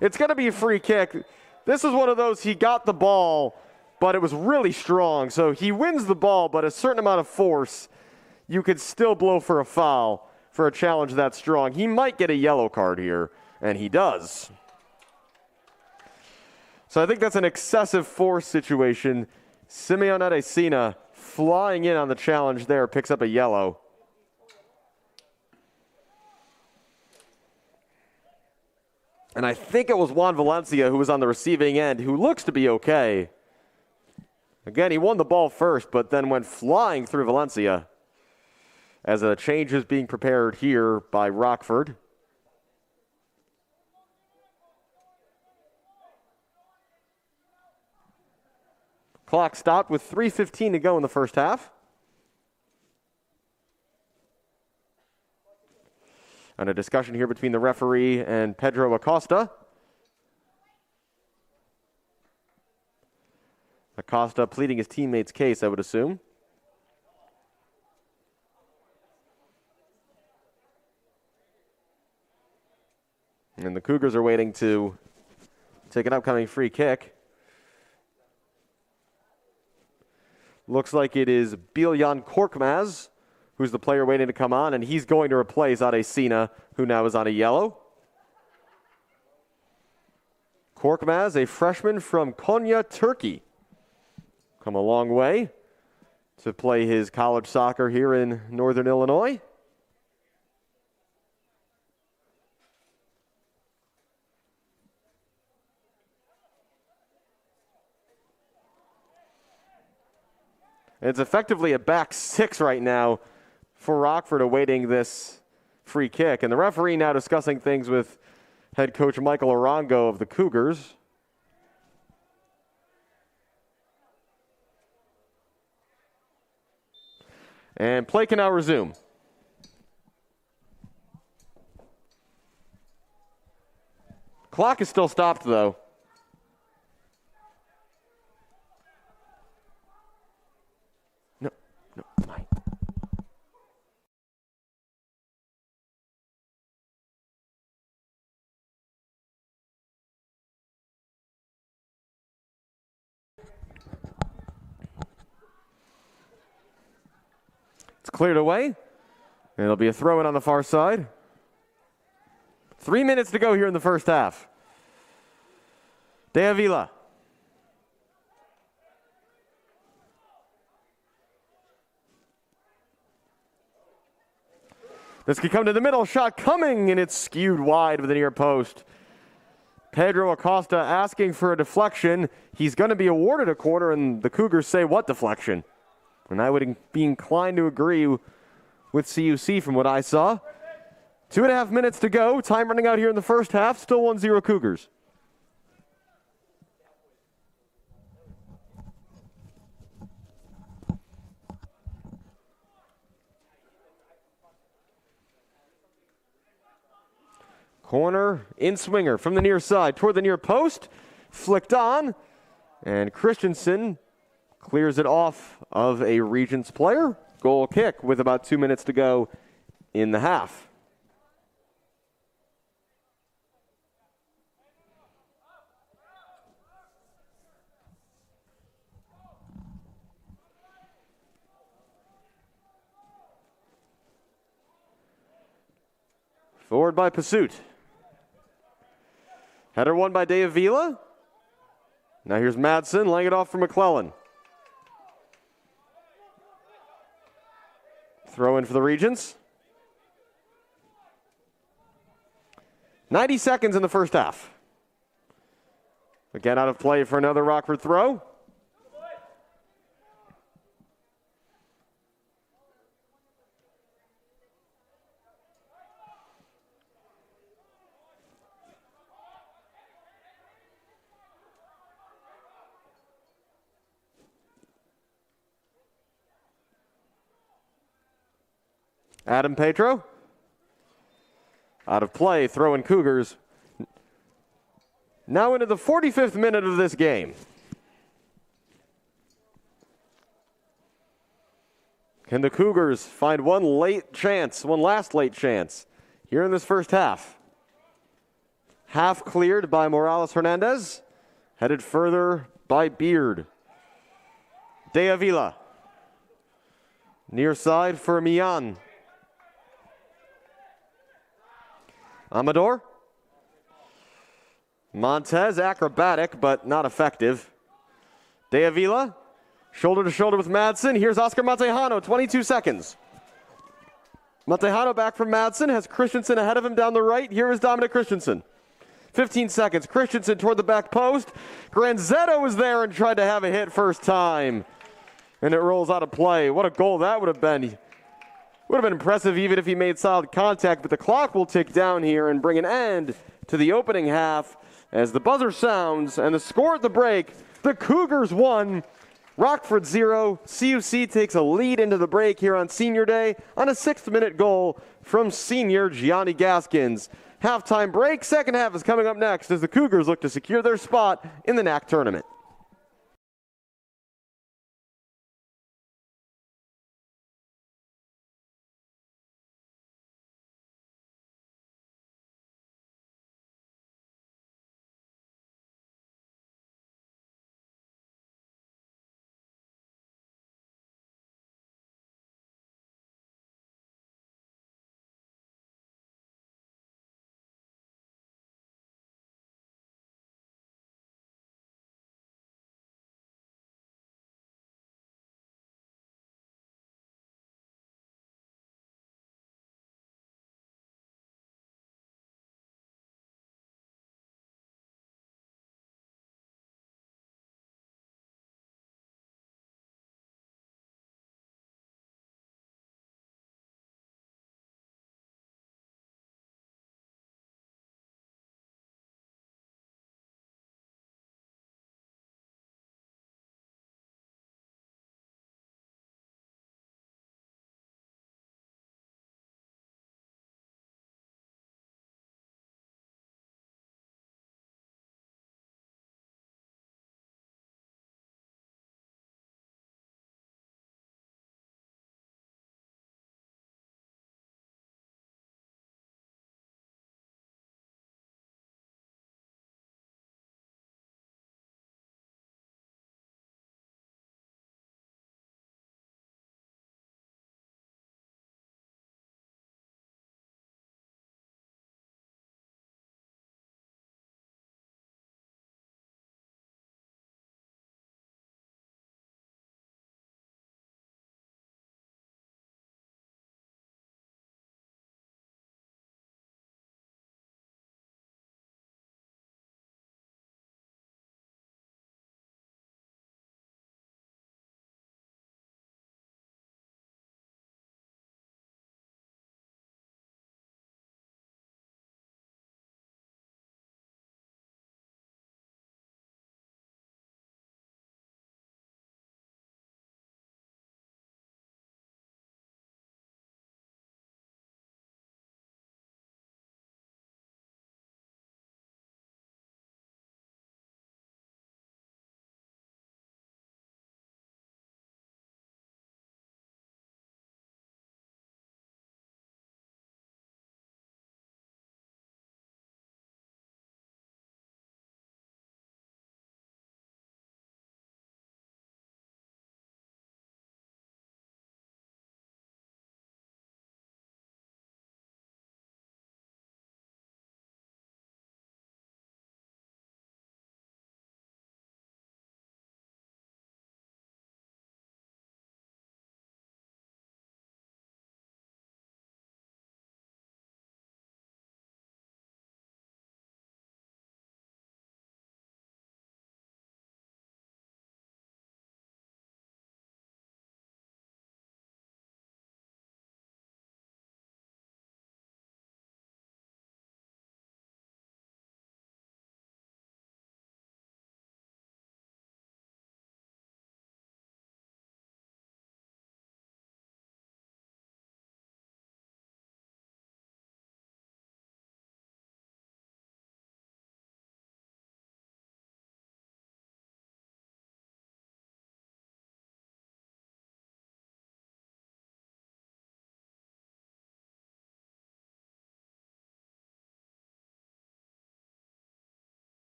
It's going to be a free kick. This is one of those, he got the ball, but it was really strong. So he wins the ball, but a certain amount of force, you could still blow for a foul for a challenge that strong. He might get a yellow card here, and he does. So I think that's an excessive force situation. Simeon Adesina flying in on the challenge there, picks up a yellow. And I think it was Juan Valencia who was on the receiving end, who looks to be okay. Again, he won the ball first, but then went flying through Valencia as a change is being prepared here by Rockford. Clock stopped with 3:15 to go in the first half. And a discussion here between the referee and Pedro Acosta. Acosta pleading his teammate's case, I would assume. And the Cougars are waiting to take an upcoming free kick. Looks like it is Biljan Korkmaz, who's the player waiting to come on, and he's going to replace Adesina, who now is on a yellow. Korkmaz, a freshman from Konya, Turkey. Come a long way to play his college soccer here in Northern Illinois. It's effectively a back six right now for Rockford awaiting this free kick. And the referee now discussing things with head coach Michael Arango of the Cougars. And play can now resume. Clock is still stopped, though. No, Mike. It's cleared away. And it'll be a throw-in on the far side. 3 minutes to go here in the first half. De Avila. This could come to the middle. Shot coming, and it's skewed wide with the near post. Pedro Acosta asking for a deflection. He's going to be awarded a corner, and the Cougars say, what deflection? And I would be inclined to agree with CUC from what I saw. 2.5 minutes to go. Time running out here in the first half. Still 1-0 Cougars. Corner in swinger from the near side toward the near post. Flicked on. And Christensen clears it off of a Regents player. Goal kick with about 2 minutes to go in the half. Forward by Pursuit. Header won by De Avila. Now here's Madsen laying it off for McClellan. Throw in for the Regents. 90 seconds in the first half. Again out of play for another Rockford throw. Adam Pedro. Out of play, throwing Cougars. Now into the 45th minute of this game. Can the Cougars find one last late chance here in this first half? Half cleared by Morales Hernandez. Headed further by Beard. De Avila. Near side for Millan. Amador. Montez, acrobatic, but not effective. De Avila, shoulder to shoulder with Madsen. Here's Oscar Montejano, 22 seconds. Montejano back from Madsen, has Christensen ahead of him down the right. Here is Dominic Christensen. 15 seconds. Christensen toward the back post. Granzetto was there and tried to have a hit first time. And it rolls out of play. What a goal that would have been. Would have been impressive even if he made solid contact, but the clock will tick down here and bring an end to the opening half as the buzzer sounds and the score at the break, the Cougars 1, Rockford 0. CUC takes a lead into the break here on Senior Day on a 6th-minute goal from senior Gianni Gaskins. Halftime break, second half is coming up next as the Cougars look to secure their spot in the NAC tournament.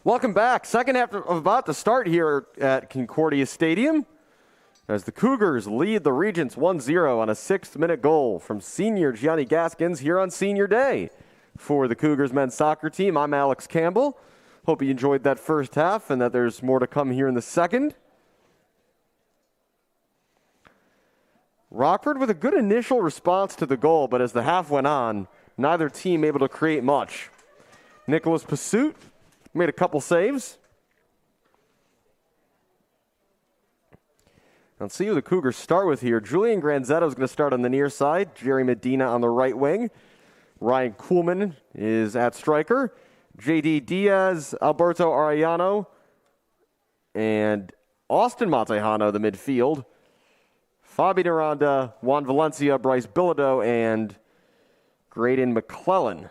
Welcome back. Second half about to start here at Concordia Stadium as the Cougars lead the Regents 1-0 on a 6th-minute goal from senior Gianni Gaskins here on Senior Day. For the Cougars men's soccer team, I'm Alex Campbell. Hope you enjoyed that first half and that there's more to come here in the second. Rockford with a good initial response to the goal, but as the half went on, neither team able to create much. Nicholas Pursuit made a couple saves. Let's see who the Cougars start with here. Julian Granzetto is going to start on the near side. Jerry Medina on the right wing. Ryan Kuhlman is at striker. J.D. Diaz, Alberto Arellano, and Austin Montejano, the midfield. Fabi Miranda, Juan Valencia, Bryce Bilodeau, and Graydon McClellan,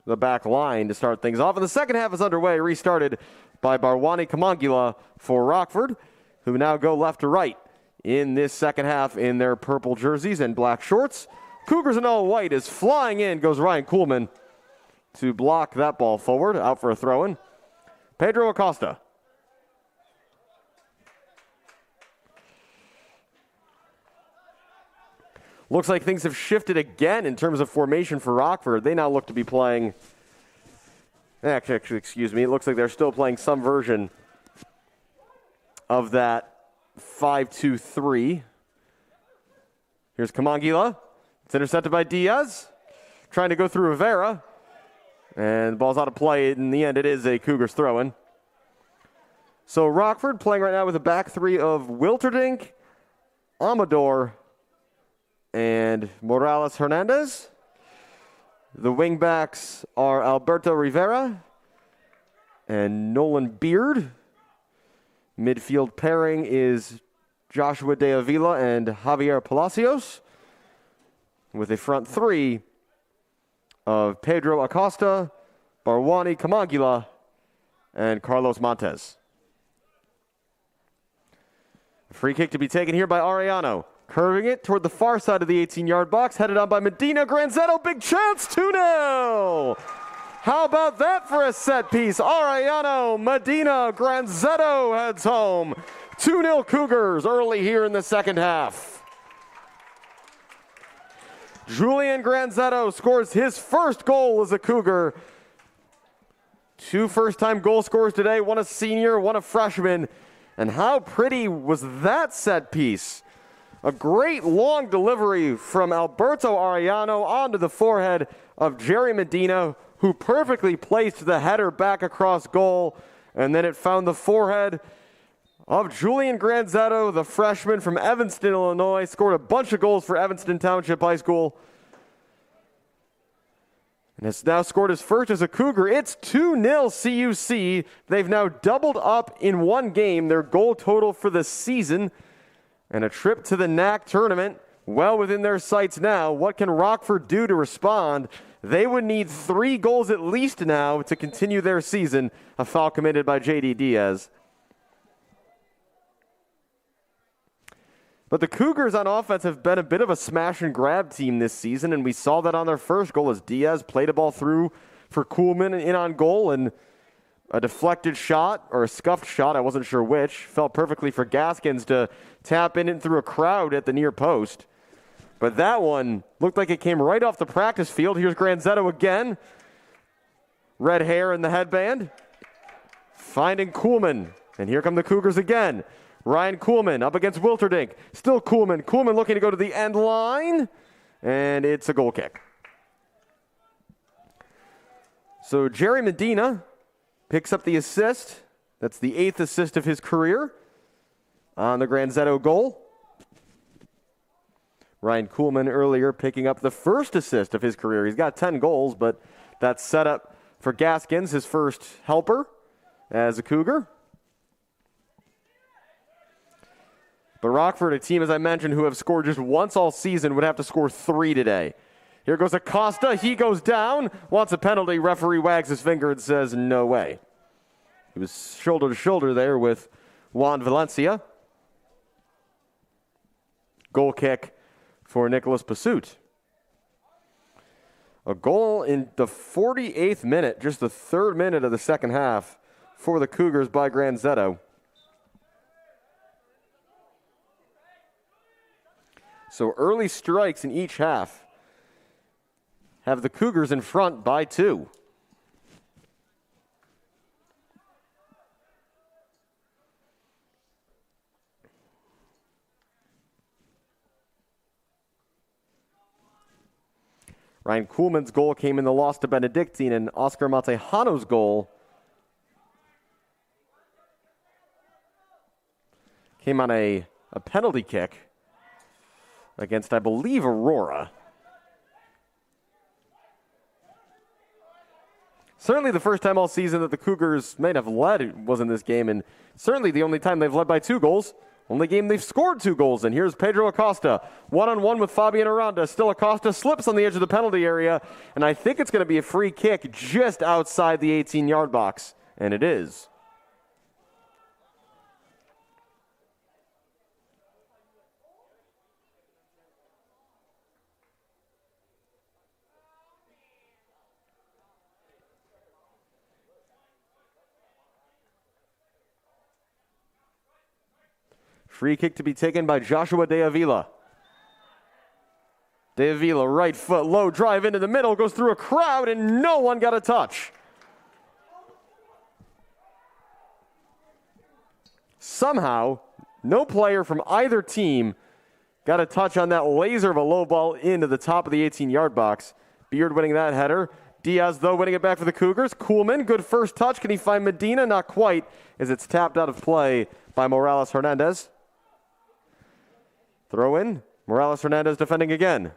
the back line to start things off. And the second half is underway, restarted by Barwani Kamangula for Rockford, who now go left to right in this second half in their purple jerseys and black shorts. Cougars in all white is flying in, goes Ryan Kuhlman to block that ball forward, out for a throw-in. Pedro Acosta. Looks like things have shifted again in terms of formation for Rockford. They now look to be playing, actually, excuse me, it looks like they're still playing some version of that 5-2-3. Here's Kamangila. It's intercepted by Diaz. Trying to go through Rivera. And the ball's out of play. In the end, it is a Cougars throw-in. So Rockford playing right now with a back three of Wilterdink, Amador, and Morales Hernandez. The wingbacks are Alberto Rivera and Nolan Beard. Midfield pairing is Joshua De Avila and Javier Palacios, with a front three of Pedro Acosta, Barwani Kamangula, and Carlos Montes. A free kick to be taken here by Arellano. Curving it toward the far side of the 18-yard box, headed on by Medina. Granzetto, big chance, 2-0. How about that for a set piece? Arellano, Medina, Granzetto heads home. 2-0 Cougars early here in the second half. Julian Granzetto scores his first goal as a Cougar. 2 first-time goal scorers today, one a senior, one a freshman. And how pretty was that set piece? A great long delivery from Alberto Arellano onto the forehead of Jerry Medina, who perfectly placed the header back across goal. And then it found the forehead of Julian Granzetto, the freshman from Evanston, Illinois. Scored a bunch of goals for Evanston Township High School. And has now scored his first as a Cougar. It's 2-0 CUC. They've now doubled up in one game their goal total for the season. And a trip to the NAC tournament well within their sights now. What can Rockford do to respond? They would need 3 goals at least now to continue their season. A foul committed by J.D. Diaz. But the Cougars on offense have been a bit of a smash and grab team this season, and we saw that on their first goal as Diaz played a ball through for Kuhlman in on goal, and a deflected shot, or a scuffed shot, I wasn't sure which, fell perfectly for Gaskins to tap in and through a crowd at the near post. But that one looked like it came right off the practice field. Here's Granzetto again. Red hair in the headband. Finding Kuhlman. And here come the Cougars again. Ryan Kuhlman up against Wilterdink. Still Kuhlman. Kuhlman looking to go to the end line. And it's a goal kick. So Jerry Medina picks up the assist. That's the 8th assist of his career on the Granzetto goal. Ryan Kuhlman earlier picking up the first assist of his career. He's got 10 goals, but that's set up for Gaskins, his first helper as a Cougar. But Rockford, a team, as I mentioned, who have scored just once all season, would have to score 3 today. Here goes Acosta. He goes down. Wants a penalty. Referee wags his finger and says, no way. He was shoulder to shoulder there with Juan Valencia. Goal kick for Nicholas Pursuit. A goal in the 48th minute, just the 3rd minute of the second half for the Cougars by Granzetto. So early strikes in each half have the Cougars in front by 2. Ryan Kuhlman's goal came in the loss to Benedictine, and Oscar Matejano's goal came on a penalty kick against, I believe, Aurora. Certainly the first time all season that the Cougars may have led was in this game, and certainly the only time they've led by 2 goals. Only game they've scored 2 goals in. Here's Pedro Acosta, one-on-one with Fabian Hernandez. Still Acosta slips on the edge of the penalty area, and I think it's going to be a free kick just outside the 18-yard box, and it is. Free kick to be taken by Joshua De Avila. De Avila, right foot, low drive into the middle, goes through a crowd, and no one got a touch. Somehow, no player from either team got a touch on that laser of a low ball into the top of the 18-yard box. Beard winning that header. Diaz, though, winning it back for the Cougars. Kuhlman, good first touch. Can he find Medina? Not quite, as it's tapped out of play by Morales Hernandez. Throw in. Morales Hernandez defending again.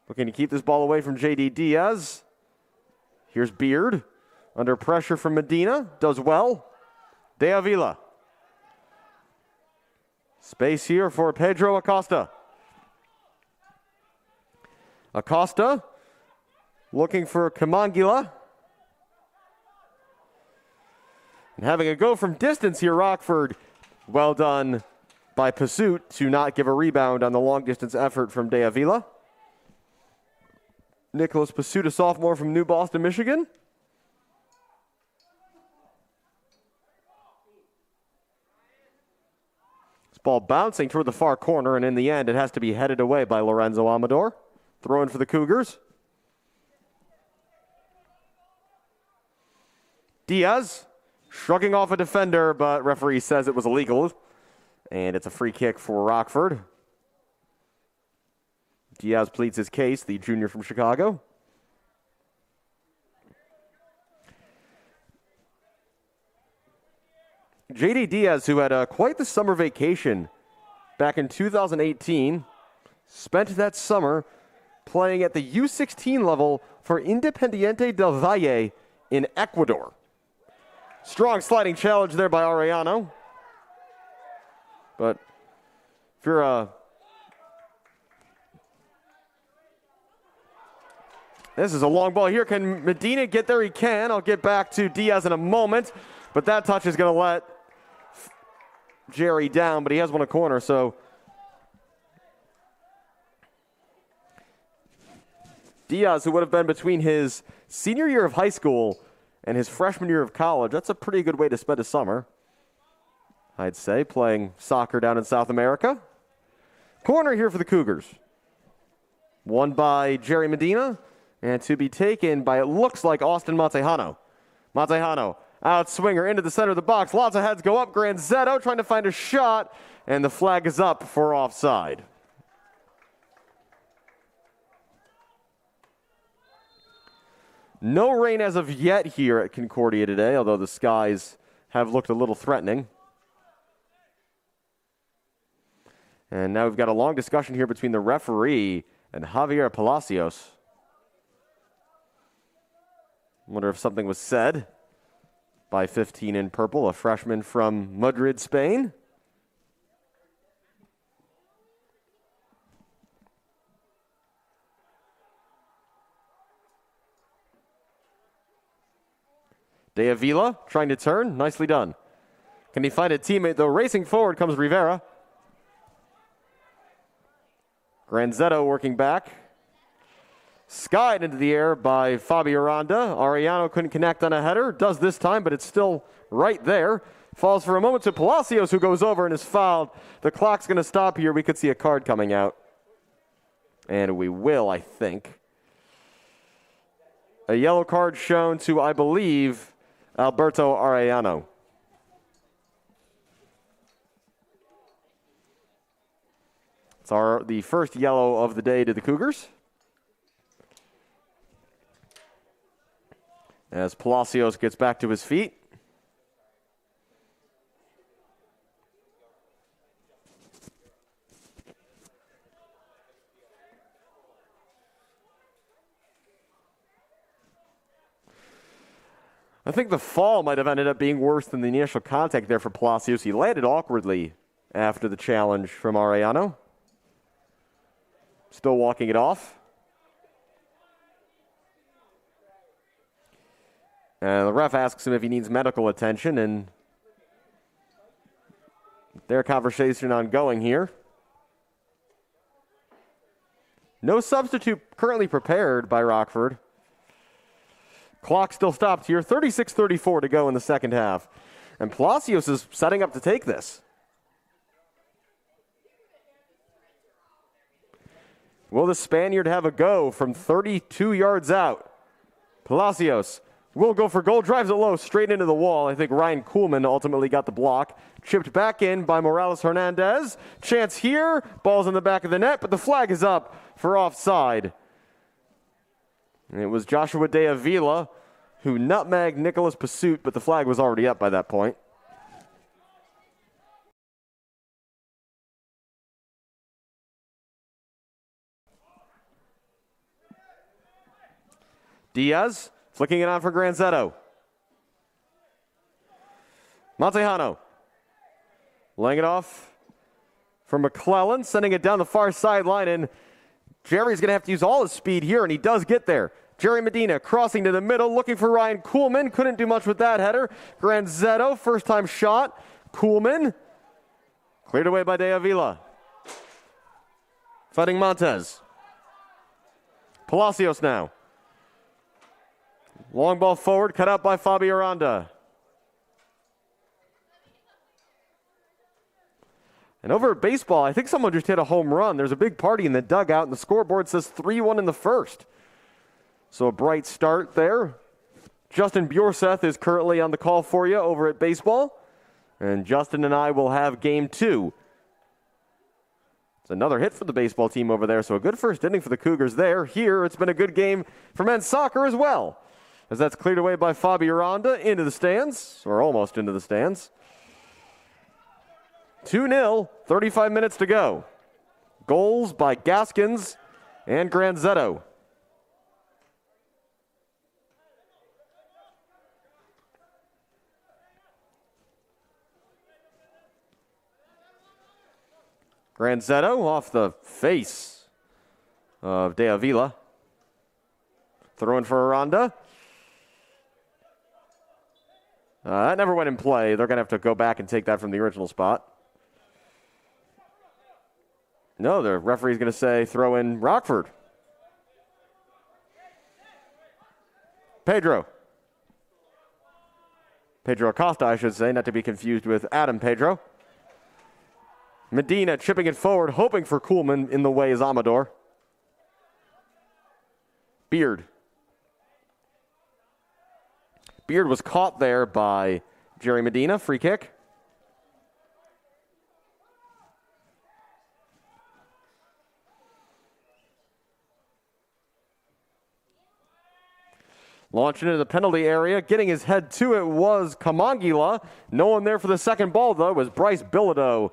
Looking to keep this ball away from J.D. Diaz. Here's Beard. Under pressure from Medina. Does well. De Avila. Space here for Pedro Acosta. Acosta looking for Kamangila. And having a go from distance here, Rockford. Well done by Pursuit to not give a rebound on the long-distance effort from De Avila. Nicholas Pursuit, a sophomore from New Boston, Michigan. This ball bouncing toward the far corner, and in the end, it has to be headed away by Lorenzo Amador. Throw in for the Cougars. Diaz shrugging off a defender, but referee says it was illegal. And it's a free kick for Rockford. Diaz pleads his case, the junior from Chicago. J.D. Diaz, who had quite the summer vacation back in 2018, spent that summer playing at the U16 level for Independiente del Valle in Ecuador. Strong sliding challenge there by Arellano. But if you're this is a long ball here. Can Medina get there? He can. I'll get back to Diaz in a moment. But that touch is going to let Jerry down, but he has one a corner. So Diaz, who would have been between his senior year of high school and his freshman year of college, that's a pretty good way to spend a summer, I'd say, playing soccer down in South America. Corner here for the Cougars. Won by Jerry Medina, and to be taken by, it looks like, Austin Matejano. Matejano, out swinger into the center of the box. Lots of heads go up. Granzetto trying to find a shot, and the flag is up for offside. No rain as of yet here at Concordia today, although the skies have looked a little threatening. And now we've got a long discussion here between the referee and Javier Palacios. Wonder if something was said by 15 in purple, a freshman from Madrid, Spain. De Avila trying to turn. Nicely done. Can he find a teammate, though? Racing forward comes Rivera. Granzetto working back. skied into the air by Fabi Aranda. Arellano couldn't connect on a header. Does this time, but it's still right there. Falls for a moment to Palacios, who goes over and is fouled. The clock's going to stop here. We could see a card coming out. And we will, I think. A yellow card shown to, I believe, Alberto Arellano. It's the first yellow of the day to the Cougars. As Palacios gets back to his feet. I think the fall might have ended up being worse than the initial contact there for Palacios. He landed awkwardly after the challenge from Arellano. Still walking it off. And the ref asks him if he needs medical attention, and their conversation ongoing here. No substitute currently prepared by Rockford. Clock still stopped here. 36:34 to go in the second half. And Palacios is setting up to take this. Will the Spaniard have a go from 32 yards out? Palacios will go for goal, drives it low, straight into the wall. I think Ryan Kuhlman ultimately got the block. Chipped back in by Morales Hernandez. Chance here, ball's in the back of the net, but the flag is up for offside. And it was Joshua De Avila who nutmegged Nicholas Pursuit, but the flag was already up by that point. Diaz flicking it on for Granzetto. Montejano laying it off for McClellan, sending it down the far sideline, and Jerry's going to have to use all his speed here, and he does get there. Jerry Medina crossing to the middle, looking for Ryan Kuhlman. Couldn't do much with that header. Granzetto, first time shot. Kuhlman cleared away by De Avila. Fighting Montez. Palacios now. Long ball forward, cut out by Fabi Aranda. And over at baseball, I think someone just hit a home run. There's a big party in the dugout, and the scoreboard says 3-1 in the first. So a bright start there. Justin Bjorseth is currently on the call for you over at baseball. And Justin and I will have game 2. It's another hit for the baseball team over there, so a good first inning for the Cougars there. Here, it's been a good game for men's soccer as well, as that's cleared away by Fabi Aranda into the stands, or almost into the stands. 2-0, 35 minutes to go. Goals by Gaskins and Granzetto. Granzetto off the face of De Avila. Throwing for Aranda. That never went in play. They're going to have to go back and take that from the original spot. No, the referee's going to say throw in Rockford. Pedro. Pedro Acosta, I should say, not to be confused with Adam Pedro. Medina chipping it forward, hoping for Kuhlman. In the way is Amador. Beard. Beard was caught there by Jerry Medina. Free kick. Launching into the penalty area. Getting his head to it was Kamangila. No one there for the second ball, though. It was Bryce Bilodeau.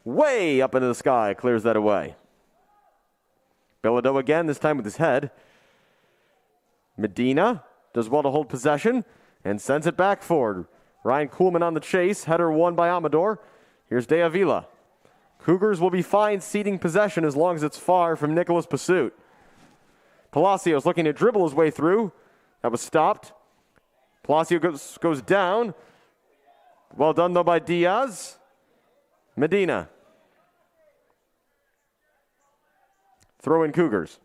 Way up into the sky. Clears that away. Bilodeau again, this time with his head. Medina does well to hold possession and sends it back forward. Ryan Kuhlman on the chase. Header won by Amador. Here's De Avila. Cougars will be fine ceding possession as long as it's far from Nicholas Pursuit. Palacios looking to dribble his way through. That was stopped. Palacios goes down. Well done, though, by Diaz. Medina. Throw in Cougars.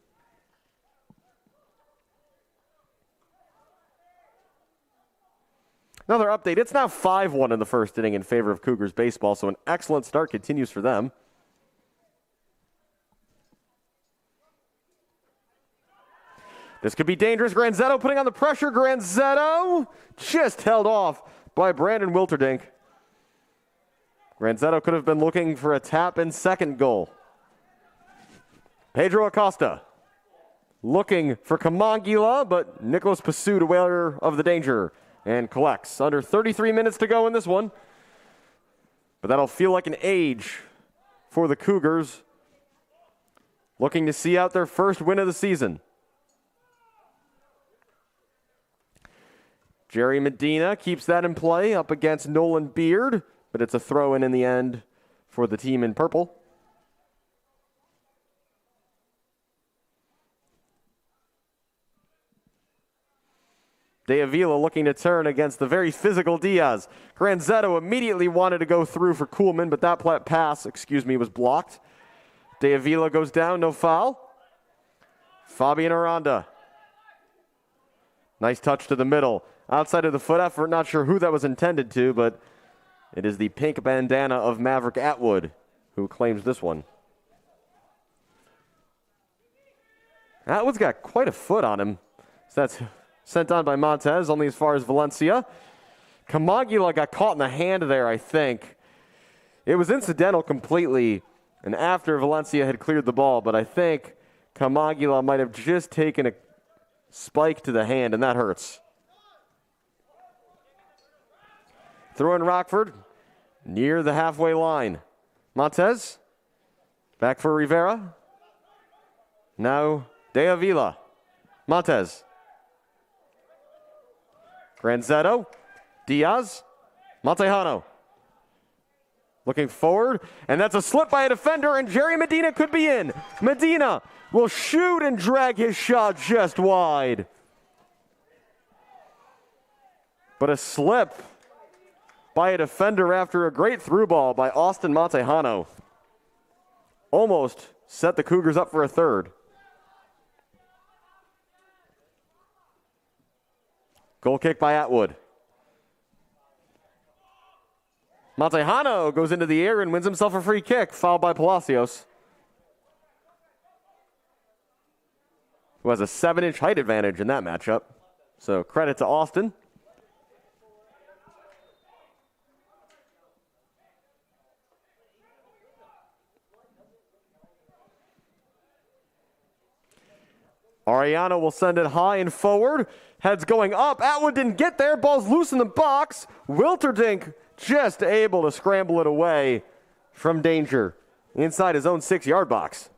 Another update. It's now 5-1 in the first inning in favor of Cougars baseball, so an excellent start continues for them. This could be dangerous. Granzetto putting on the pressure. Granzetto just held off by Brandon Wilterdink. Granzetto could have been looking for a tap in second goal. Pedro Acosta looking for Kamangila, but Nicholas pursued aware of the danger and collects. Under 33 minutes to go in this one. But that'll feel like an age for the Cougars, looking to see out their first win of the season. Jerry Medina keeps that in play up against Nolan Beard, but it's a throw-in the end for the team in purple. De Avila looking to turn against the very physical Diaz. Granzetto immediately wanted to go through for Kuhlman, but that pass, was blocked. De Avila goes down, no foul. Fabian Aranda. Nice touch to the middle. Outside of the foot effort, not sure who that was intended to, but it is the pink bandana of Maverick Atwood who claims this one. Atwood's got quite a foot on him. So that's sent on by Montez, only as far as Valencia. Kamagila got caught in the hand there, I think. It was incidental completely, and after Valencia had cleared the ball, but I think Kamagila might have just taken a spike to the hand, and that hurts. Throw in Rockford, near the halfway line. Montez, back for Rivera. Now De Avila. Montez. Granzetto, Diaz, Montejano. Looking forward, and that's a slip by a defender, and Jerry Medina could be in. Medina will shoot and drag his shot just wide. But a slip by a defender after a great through ball by Austin Montejano. Almost set the Cougars up for a third. Goal kick by Atwood. Montejano goes into the air and wins himself a free kick, fouled by Palacios, who has a 7-inch height advantage in that matchup. So credit to Austin. Ariano will send it high and forward. Heads going up. Atwood didn't get there. Ball's loose in the box. Wilterdink just able to scramble it away from danger inside his own 6-yard box.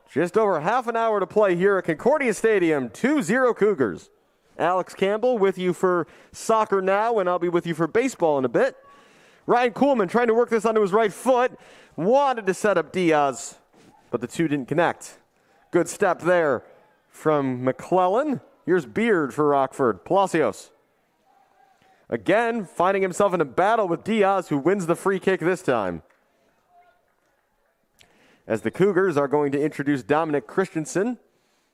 Just over half an hour to play here at Concordia Stadium. 2-0 Cougars. Alex Campbell with you for soccer now, and I'll be with you for baseball in a bit. Ryan Kuhlman trying to work this onto his right foot. Wanted to set up Diaz, but the two didn't connect. Good step there from McClellan. Here's Beard for Rockford. Palacios. Again, finding himself in a battle with Diaz, who wins the free kick this time. As the Cougars are going to introduce Dominic Christensen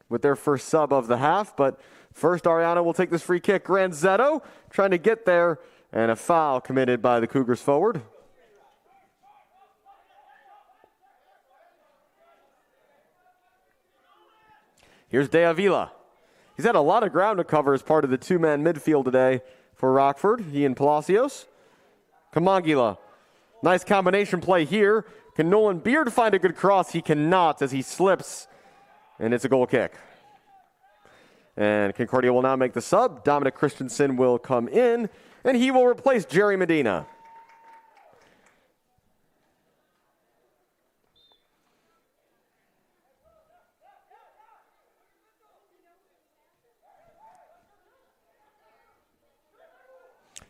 with their first sub of the half. But first, Ariano will take this free kick. Granzetto trying to get there, and a foul committed by the Cougars forward. Here's De Avila. He's had a lot of ground to cover as part of the two-man midfield today for Rockford. He and Palacios. Kamangila. Nice combination play here. Can Nolan Beard find a good cross? He cannot as he slips, and it's a goal kick. And Concordia will now make the sub. Dominic Christensen will come in, and he will replace Jerry Medina.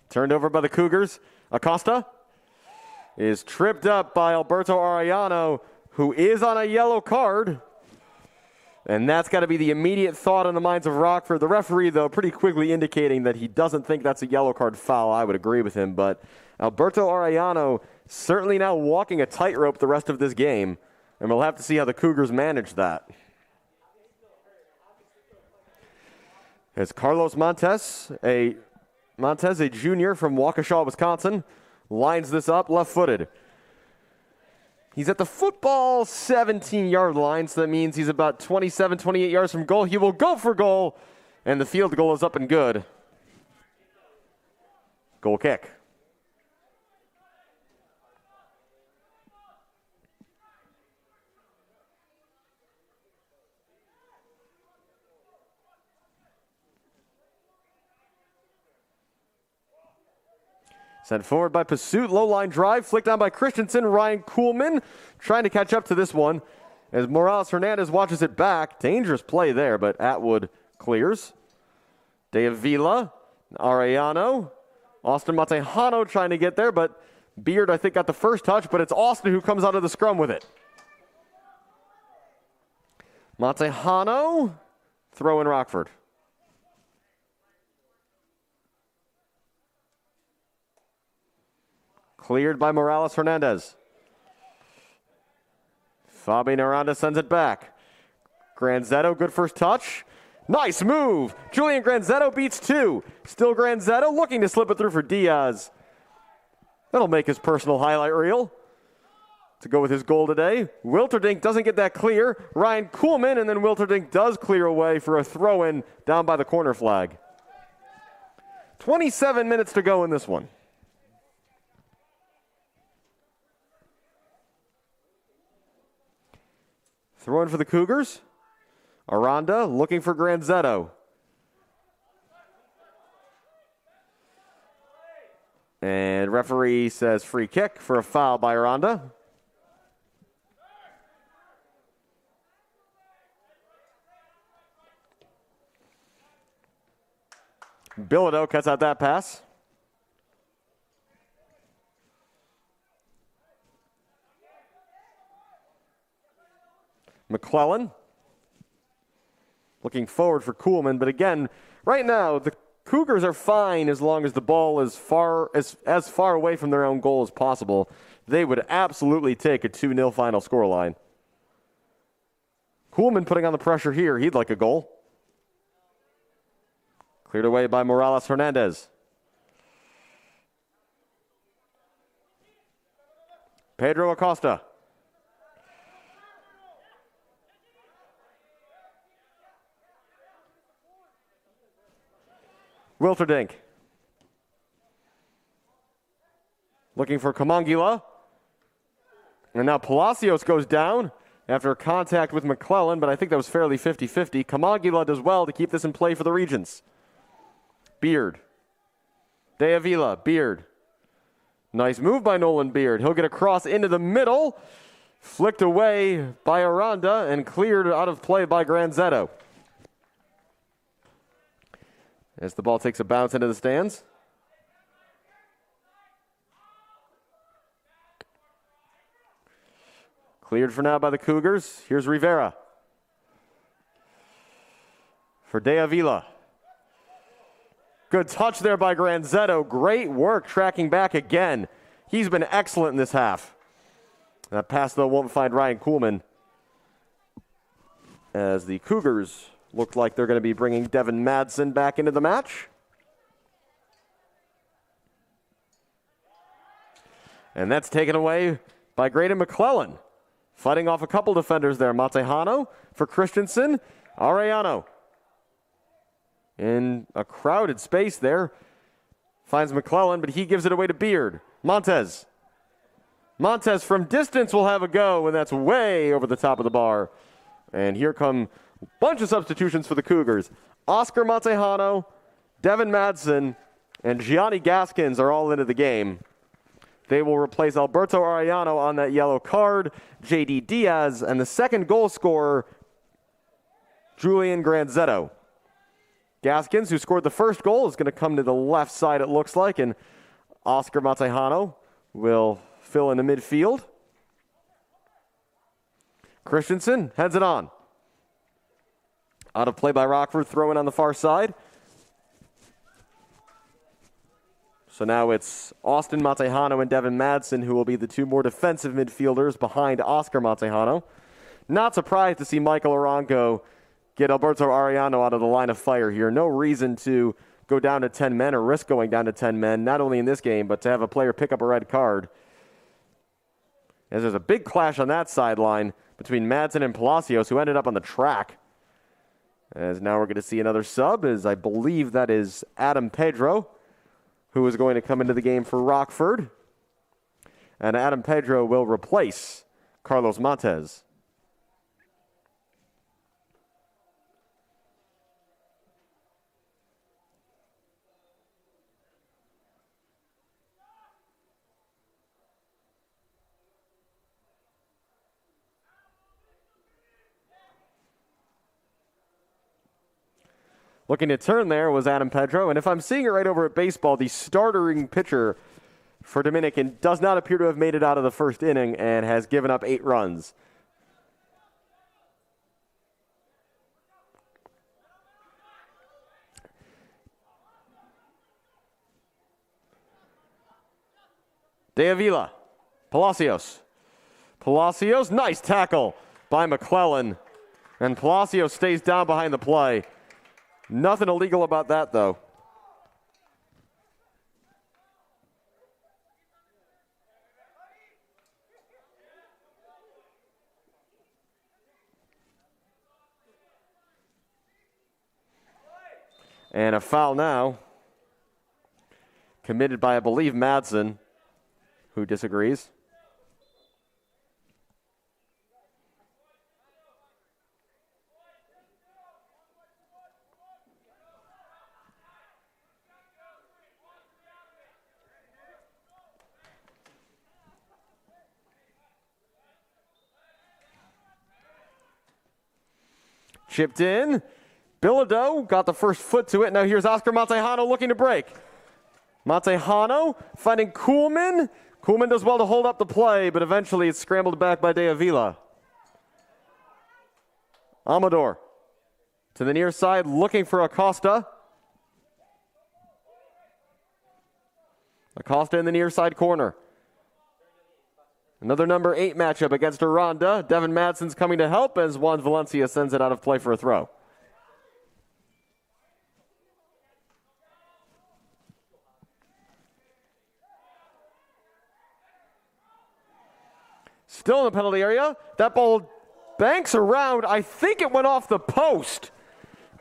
Turned over by the Cougars. Acosta is tripped up by Alberto Arellano, who is on a yellow card. And that's got to be the immediate thought in the minds of Rockford. The referee, though, pretty quickly indicating that he doesn't think that's a yellow card foul. I would agree with him. But Alberto Arellano certainly now walking a tightrope the rest of this game. And we'll have to see how the Cougars manage that. As Carlos Montes, a Montez, a junior from Waukesha, Wisconsin, lines this up left-footed. He's at the football 17-yard line, so that means he's about 27, 28 yards from goal. He will go for goal, and the field goal is up and good. Goal kick. Sent forward by Pursuit, low line drive, flicked on by Christensen. Ryan Kuhlman trying to catch up to this one as Morales Hernandez watches it back. Dangerous play there, but Atwood clears. De Avila, Arellano, Austin Matejano trying to get there, but Beard, I think, got the first touch, but it's Austin who comes out of the scrum with it. Matejano, throw in Rockford. Cleared by Morales Hernandez. Fabi Naranda sends it back. Granzetto, good first touch. Nice move. Julian Granzetto beats two. Still Granzetto looking to slip it through for Diaz. That'll make his personal highlight reel to go with his goal today. Wilterdink doesn't get that clear. Ryan Kuhlman, and then Wilterdink does clear away for a throw-in down by the corner flag. 27 minutes to go in this one. Throw in for the Cougars. Aranda looking for Granzetto. And referee says free kick for a foul by Aranda. Bilodeau cuts out that pass. McClellan looking forward for Kuhlman, but again, right now the Cougars are fine as long as the ball is as far away from their own goal as possible. They would absolutely take a 2-0 final scoreline. Kuhlman putting on the pressure here. He'd like a goal. Cleared away by Morales Hernandez. Pedro Acosta. Wilterdink. Looking for Kamangila. And now Palacios goes down after contact with McClellan, but I think that was fairly 50-50. Kamangila does well to keep this in play for the Regents. Beard. De Avila. Beard. Nice move by Nolan Beard. He'll get across into the middle. Flicked away by Aranda and cleared out of play by Granzetto. As the ball takes a bounce into the stands. Cleared for now by the Cougars. Here's Rivera. For De Avila. Good touch there by Granzetto. Great work tracking back again. He's been excellent in this half. That pass, though, won't find Ryan Kuhlman. As the Cougars look like they're going to be bringing Devin Madsen back into the match. And that's taken away by Graydon McClellan. Fighting off a couple defenders there. Matejano for Christensen. Arellano. In a crowded space there. Finds McClellan, but he gives it away to Beard. Montez. Montez from distance will have a go, and that's way over the top of the bar. And here come a bunch of substitutions for the Cougars. Oscar Matejano, Devin Madsen, and Gianni Gaskins are all into the game. They will replace Alberto Arellano on that yellow card, J.D. Diaz, and the second goal scorer, Julian Granzetto. Gaskins, who scored the first goal, is going to come to the left side, it looks like, and Oscar Matejano will fill in the midfield. Christensen heads it on. Out of play by Rockford, throw in on the far side. So now it's Austin Matejano and Devin Madsen who will be the two more defensive midfielders behind Oscar Matejano. Not surprised to see Michael Arango get Alberto Arellano out of the line of fire here. No reason to go down to 10 men or risk going down to 10 men, not only in this game, but to have a player pick up a red card. As there's a big clash on that sideline between Madsen and Palacios, who ended up on the track. As now we're going to see another sub, as I believe that is Adam Pedro, who is going to come into the game for Rockford. And Adam Pedro will replace Carlos Montez. Looking to turn there was Adam Pedro, and if I'm seeing it right over at baseball, the starting pitcher for Dominican does not appear to have made it out of the first inning and has given up 8 runs. De Avila, Palacios. Palacios, nice tackle by McClellan, and Palacios stays down behind the play. Nothing illegal about that, though. And a foul now, committed by, I believe, Madsen, who disagrees. Chipped in. Bilodeau got the first foot to it. Now here's Oscar Montejano looking to break. Montejano finding Kuhlman. Kuhlman does well to hold up the play, but eventually it's scrambled back by De Avila. Amador to the near side looking for Acosta. Acosta in the near side corner. Another number 8 matchup against Aranda. Devin Madsen's coming to help as Juan Valencia sends it out of play for a throw. Still in the penalty area. That ball banks around. I think it went off the post.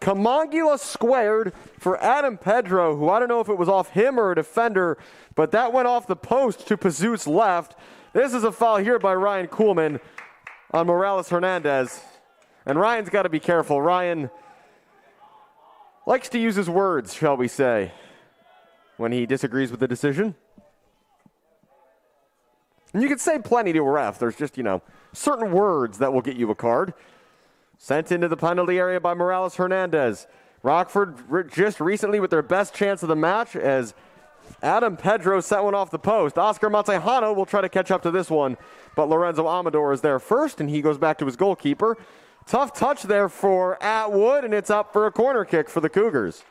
Kamangula squared for Adam Pedro, who I don't know if it was off him or a defender, but that went off the post to Pazut's left. This is a foul here by Ryan Kuhlman on Morales Hernandez. And Ryan's got to be careful. Ryan likes to use his words, shall we say, when he disagrees with the decision. And you can say plenty to a ref. There's just, certain words that will get you a card. Sent into the penalty area by Morales Hernandez. Rockford just recently with their best chance of the match as Adam Pedro set one off the post. Oscar Montejano will try to catch up to this one, but Lorenzo Amador is there first, and he goes back to his goalkeeper. Tough touch there for Atwood, and it's up for a corner kick for the Cougars.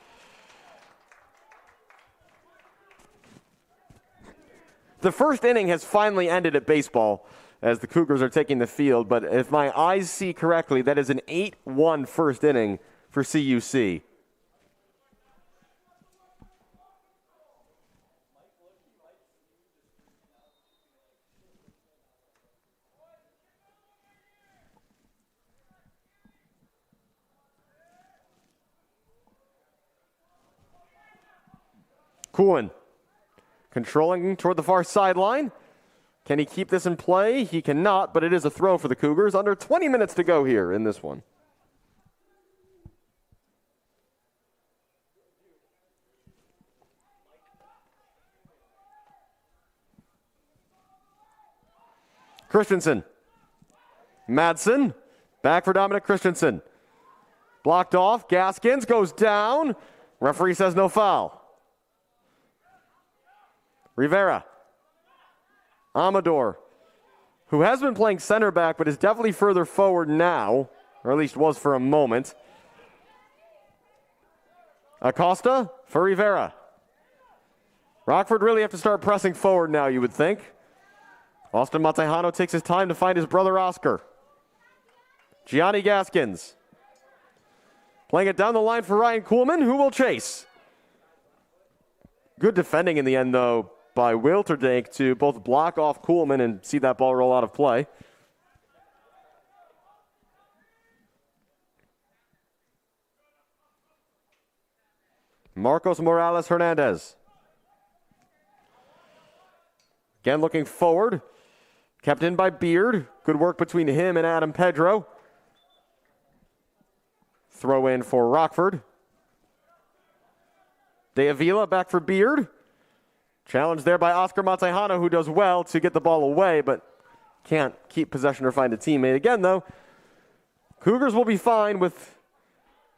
The first inning has finally ended at baseball as the Cougars are taking the field, but if my eyes see correctly, that is an 8-1 first inning for CUC. Kuhlman controlling toward the far sideline. Can he keep this in play? He cannot, but it is a throw for the Cougars. Under 20 minutes to go here in this one. Christensen. Madsen. Back for Dominic Christensen. Blocked off. Gaskins goes down. Referee says no foul. Rivera. Amador, who has been playing center back but is definitely further forward now, or at least was for a moment. Acosta for Rivera. Rockford really have to start pressing forward now, you would think. Austin Montejano takes his time to find his brother Oscar. Gianni Gaskins. Playing it down the line for Ryan Kuhlman, who will chase. Good defending in the end, though, by Wilterdink to both block off Kuhlman and see that ball roll out of play. Marcos Morales Hernandez. Again looking forward. Kept in by Beard. Good work between him and Adam Pedro. Throw in for Rockford. De Avila back for Beard. Challenged there by Oscar Montejano, who does well to get the ball away, but can't keep possession or find a teammate. Again, though, Cougars will be fine with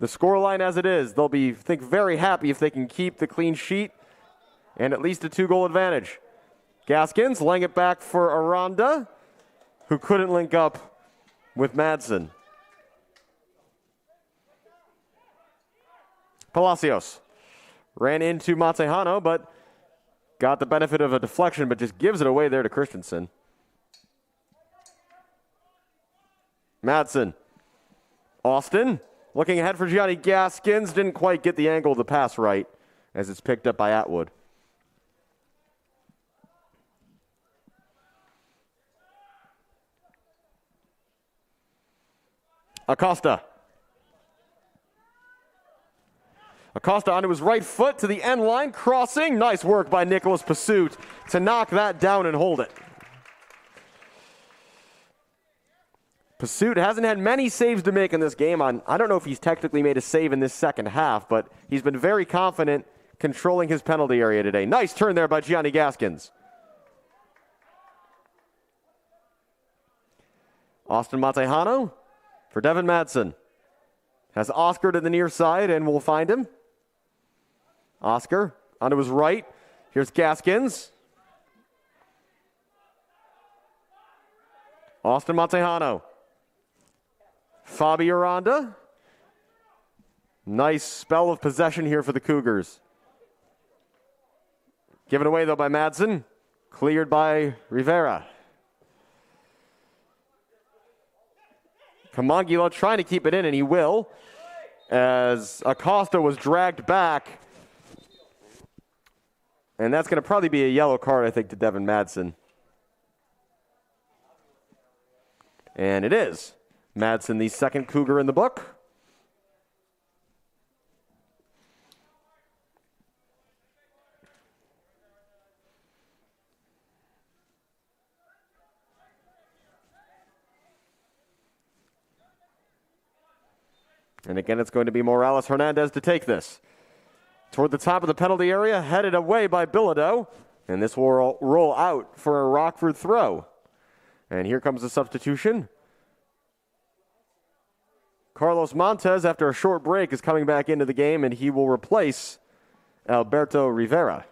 the scoreline as it is. They'll be, I think, very happy if they can keep the clean sheet and at least a 2-goal advantage. Gaskins laying it back for Aranda, who couldn't link up with Madsen. Palacios ran into Montejano, but got the benefit of a deflection, but just gives it away there to Christensen. Madsen. Austin looking ahead for Gianni Gaskins. Didn't quite get the angle of the pass right as it's picked up by Atwood. Acosta. Acosta onto his right foot to the end line, crossing. Nice work by Nicholas Pursuit to knock that down and hold it. Pursuit hasn't had many saves to make in this game. I don't know if he's technically made a save in this second half, but he's been very confident controlling his penalty area today. Nice turn there by Gianni Gaskins. Austin Montejano for Devin Madsen. Has Oscar to the near side, and we'll find him. Oscar onto his right. Here's Gaskins. Austin Montejano. Fabi Aranda. Nice spell of possession here for the Cougars. Given away, though, by Madsen. Cleared by Rivera. Kamangila trying to keep it in, and he will, as Acosta was dragged back. And that's going to probably be a yellow card, I think, to Devin Madsen. And it is. Madsen, the second Cougar in the book. And again, it's going to be Morales Hernandez to take this. Toward the top of the penalty area, headed away by Bilodeau. And this will roll out for a Rockford throw. And here comes the substitution. Carlos Montes, after a short break, is coming back into the game, and he will replace Alberto Rivera.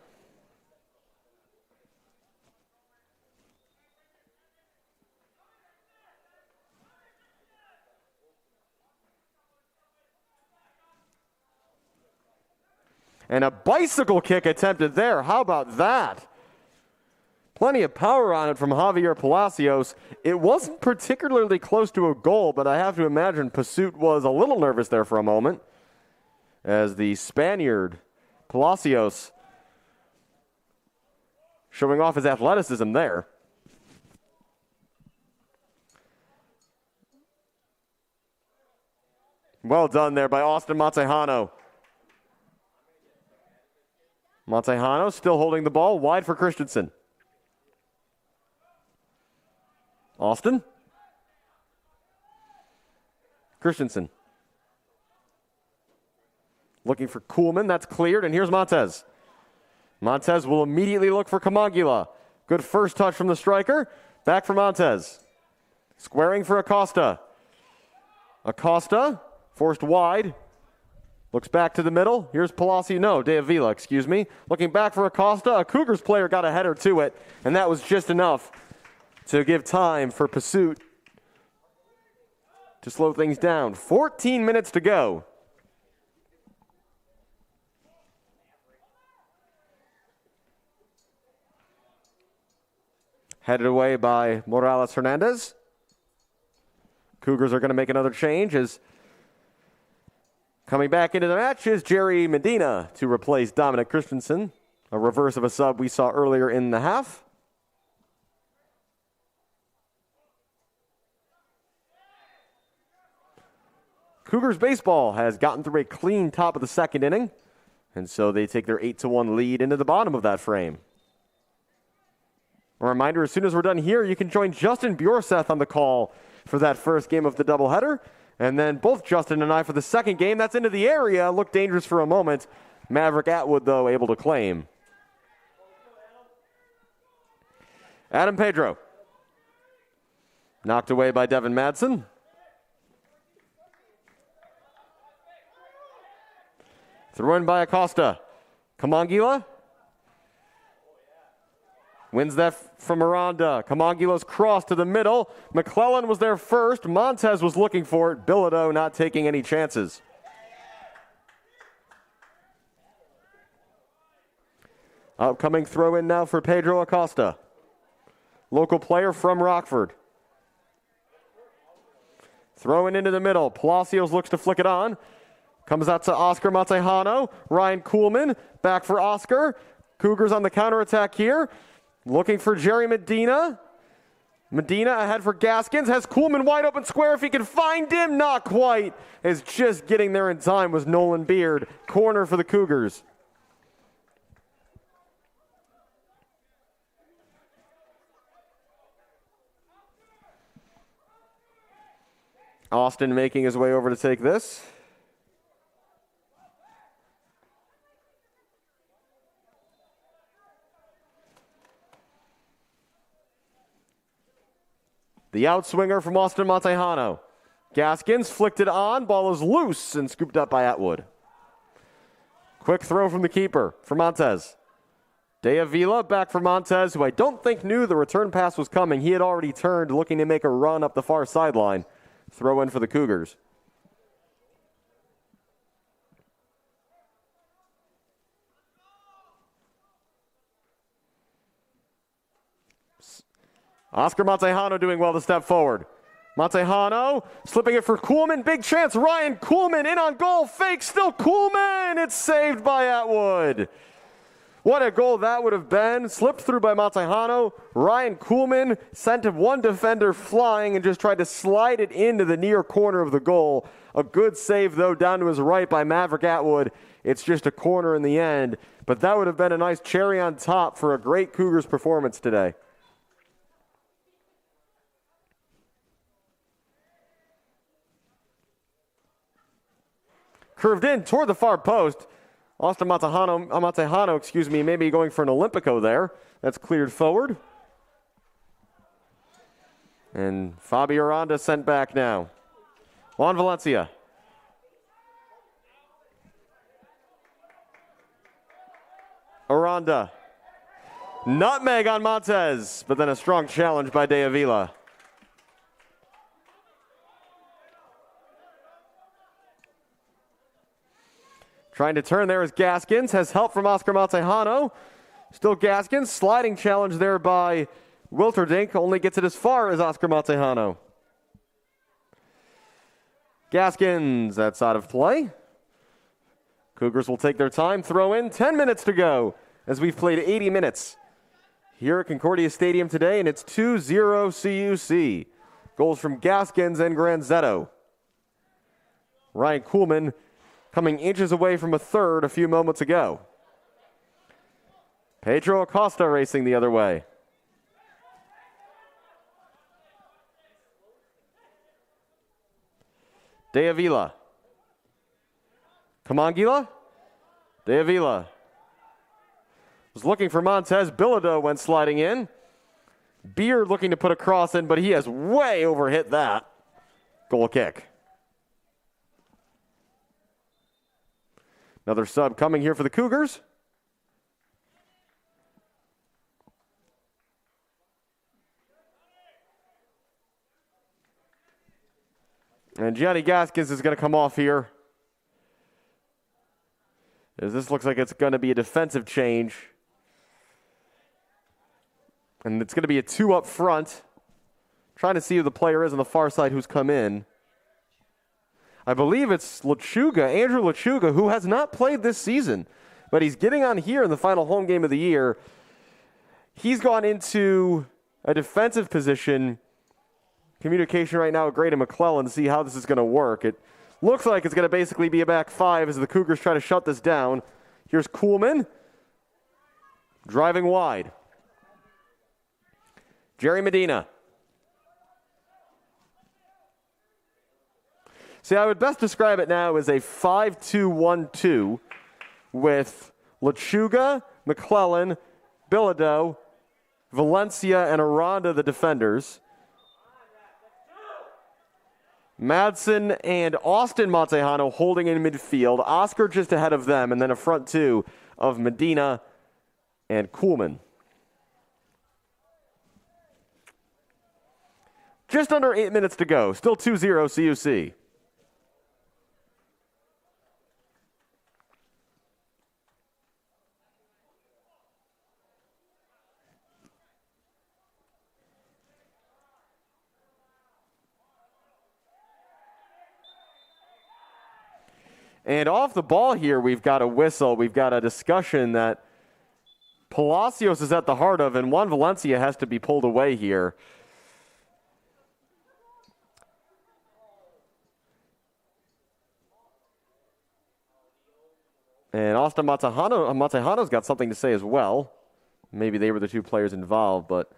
And a bicycle kick attempted there. How about that? Plenty of power on it from Javier Palacios. It wasn't particularly close to a goal, but I have to imagine Pursuit was a little nervous there for a moment as the Spaniard, Palacios, showing off his athleticism there. Well done there by Austin Montejano. Montejano still holding the ball, wide for Christensen. Austin. Christensen. Looking for Kuhlman, that's cleared, and here's Montez. Montez will immediately look for Kamangila. Good first touch from the striker. Back for Montez. Squaring for Acosta. Acosta, forced wide. Looks back to the middle. Here's Palacio. No, De Avila, excuse me. Looking back for Acosta. A Cougars player got a header to it, and that was just enough to give time for Pursuit to slow things down. 14 minutes to go. Headed away by Morales Hernandez. Cougars are going to make another change as coming back into the match is Jerry Medina to replace Dominic Christensen. A reverse of a sub we saw earlier in the half. Cougars baseball has gotten through a clean top of the second inning, and so they take their 8-1 lead into the bottom of that frame. A reminder, as soon as we're done here, you can join Justin Bjorseth on the call for that first game of the doubleheader, and then both Justin and I for the second game. That's into the area. Looked dangerous for a moment. Maverick Atwood, though, able to claim. Adam Pedro. Knocked away by Devin Madsen. Throw in by Acosta. Kamangila wins that from Miranda. Kamangila's cross to the middle. McClellan was there first. Montez was looking for it. Bilodeau not taking any chances. Upcoming throw in now for Pedro Acosta. Local player from Rockford. Throwing into the middle. Palacios looks to flick it on. Comes out to Oscar Montejano. Ryan Kuhlman back for Oscar. Cougars on the counterattack here. Looking for Jerry Medina. Medina ahead for Gaskins. Has Kuhlman wide open square if he can find him. Not quite. Is just getting there in time was Nolan Beard. Corner for the Cougars. Austin making his way over to take this. The outswinger from Austin Montejano. Gaskins flicked it on. Ball is loose and scooped up by Atwood. Quick throw from the keeper for Montez. De Avila back for Montez, who I don't think knew the return pass was coming. He had already turned, looking to make a run up the far sideline. Throw in for the Cougars. Oscar Montejano doing well to step forward. Montejano slipping it for Kuhlman. Big chance. Ryan Kuhlman in on goal. Fake still Kuhlman. It's saved by Atwood. What a goal that would have been. Slipped through by Montejano. Ryan Kuhlman sent one defender flying and just tried to slide it into the near corner of the goal. A good save, though, down to his right by Maverick Atwood. It's just a corner in the end. But that would have been a nice cherry on top for a great Cougars performance today. Curved in toward the far post. Austin Montejano, maybe going for an Olympico there. That's cleared forward. And Fabi Aranda sent back now. Juan Valencia. Aranda. Nutmeg on Montez, but then a strong challenge by De Avila. Trying to turn there is Gaskins. Has help from Oscar Montejano. Still Gaskins. Sliding challenge there by Wilterdink. Only gets it as far as Oscar Montejano. Gaskins, that's out of play. Cougars will take their time. Throw in. 10 minutes to go as we've played 80 minutes here at Concordia Stadium today, and it's 2-0 CUC. Goals from Gaskins and Granzetto. Ryan Kuhlman coming inches away from a third a few moments ago. Pedro Acosta racing the other way. De Avila. Kamangila. De Avila. Was looking for Montez. Bilodeau went sliding in. Beard looking to put a cross in, but he has way overhit that. Goal kick. Another sub coming here for the Cougars. And Gianni Gaskins is going to come off here. As this looks like it's going to be a defensive change. And it's going to be a 2 up front. Trying to see who the player is on the far side who's come in. I believe it's Andrew Lechuga, who has not played this season. but he's getting on here in the final home game of the year. He's gone into a defensive position. Communication right now with Grady McClellan to see how this is going to work. It looks like it's going to basically be a back five as the Cougars try to shut this down. Here's Kuhlman driving wide. Jerry Medina. See, I would best describe it now as a 5-2-1-2 with Lechuga, McClellan, Bilodeau, Valencia, and Aranda, the defenders. Madsen and Austin Montejano holding in midfield. Oscar just ahead of them, and then a front two of Medina and Kuhlman. Just under 8 minutes to go. Still 2-0 CUC. And off the ball here, we've got a whistle. We've got a discussion that Palacios is at the heart of, and Juan Valencia has to be pulled away here. And Austin Montejano's got something to say as well. Maybe they were the two players involved, but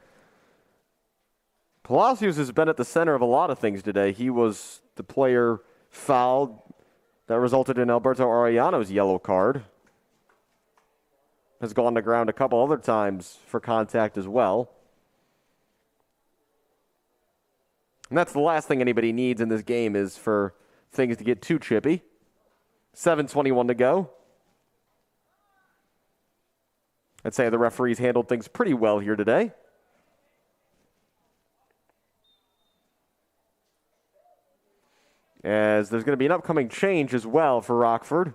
Palacios has been at the center of a lot of things today. He was the player fouled that resulted in Alberto Arellano's yellow card. Has gone to ground a couple other times for contact as well. And that's the last thing anybody needs in this game is for things to get too chippy. 7:21 to go. I'd say the referees handled things pretty well here today. As there's going to be an upcoming change as well for Rockford.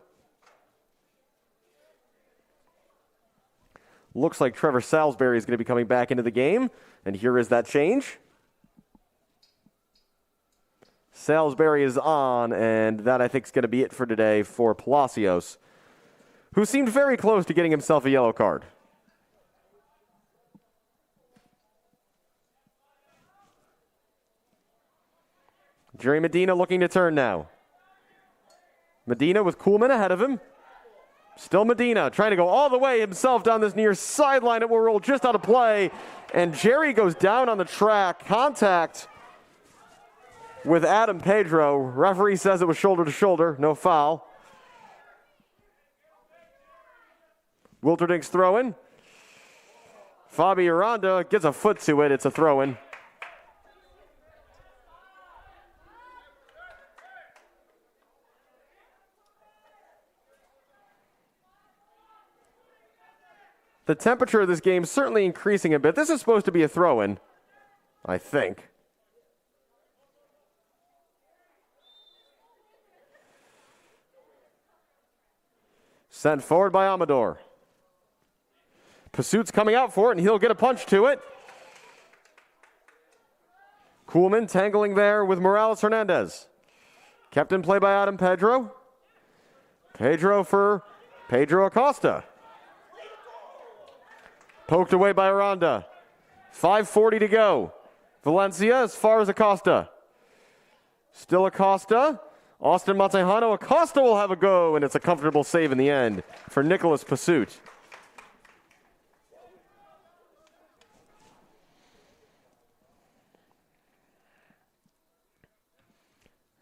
Looks like Trevor Salisbury is going to be coming back into the game. And here is that change. Salisbury is on, and that I think is going to be it for today for Palacios, who seemed very close to getting himself a yellow card. Jerry Medina looking to turn now. Medina with Kuhlman ahead of him. Still Medina trying to go all the way himself down this near sideline. It will roll just out of play. And Jerry goes down on the track. Contact with Adam Pedro. Referee says it was shoulder to shoulder. No foul. Wilterding's throw-in. Fabi Aranda gets a foot to it. It's a throw-in. The temperature of this game is certainly increasing a bit. This is supposed to be a throw-in, I think. Sent forward by Amador. Pursuit's coming out for it, and he'll get a punch to it. Kuhlman tangling there with Morales Hernandez. Kept in play by Adam Pedro. Pedro for Pedro Acosta. Poked away by Aranda. 5:40 to go. Valencia as far as Acosta. Still Acosta. Austin Montejano. Acosta will have a go, and it's a comfortable save in the end for Nicholas Pursuit.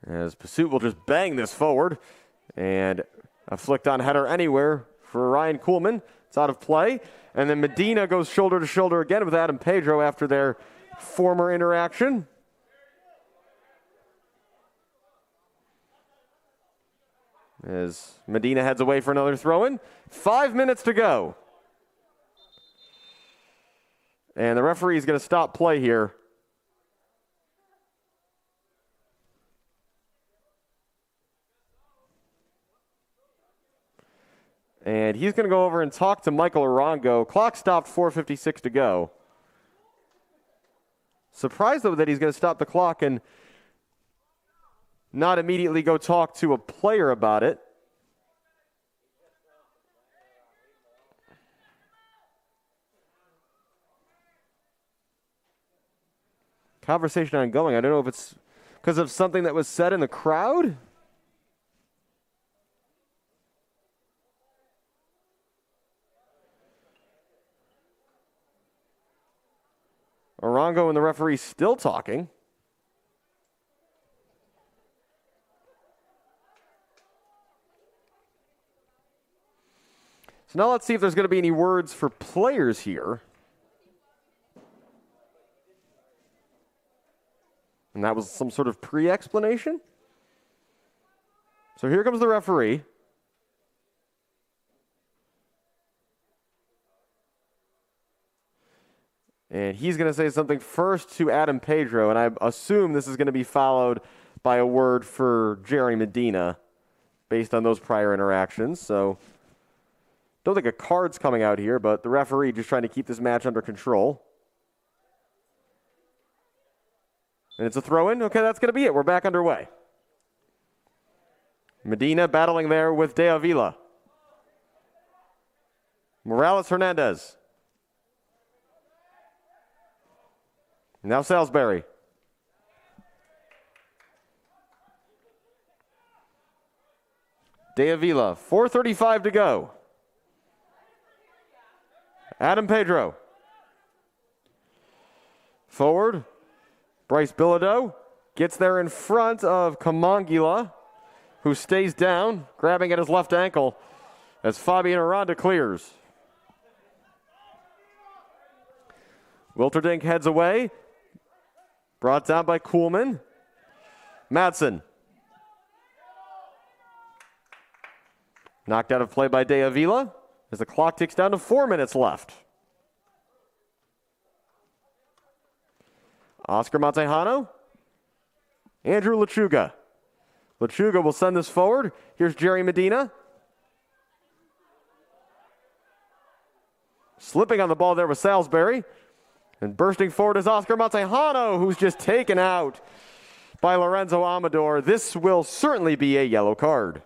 As Pursuit will just bang this forward, and a flicked-on header anywhere for Ryan Kuhlman. It's out of play. And then Medina goes shoulder to shoulder again with Adam Pedro after their former interaction. As Medina heads away for another throw-in. 5 minutes to go. And the referee is going to stop play here. And he's going to go over and talk to Michael Arango. Clock stopped, 4:56 to go. Surprised, though, that he's going to stop the clock and not immediately go talk to a player about it. conversation ongoing. I don't know if it's because of something that was said in the crowd. Arango and the referee still talking. So now let's see if there's going to be any words for players here. And that was some sort of pre-explanation. So here comes the referee. And he's going to say something first to Adam Pedro, and I assume this is going to be followed by a word for Jerry Medina based on those prior interactions. So don't think a card's coming out here, but the referee just trying to keep this match under control. And it's a throw-in. Okay, that's going to be it. We're back underway. Medina battling there with De Avila. Morales Hernandez. Now Salisbury. De Avila, 4:35 to go. Adam Pedro. Forward. Bryce Bilodeau gets there in front of Kamangila, who stays down, grabbing at his left ankle as Fabian Aranda clears. Wilterdink heads away. Brought down by Kuhlman. Madsen. Knocked out of play by De Avila as the clock ticks down to 4 minutes left. Oscar Montejano. Andrew Lechuga. Lechuga will send this forward. Here's Jerry Medina. Slipping on the ball there with Salisbury. And bursting forward is Oscar Montejano, who's just taken out by Lorenzo Amador. This will certainly be a yellow card.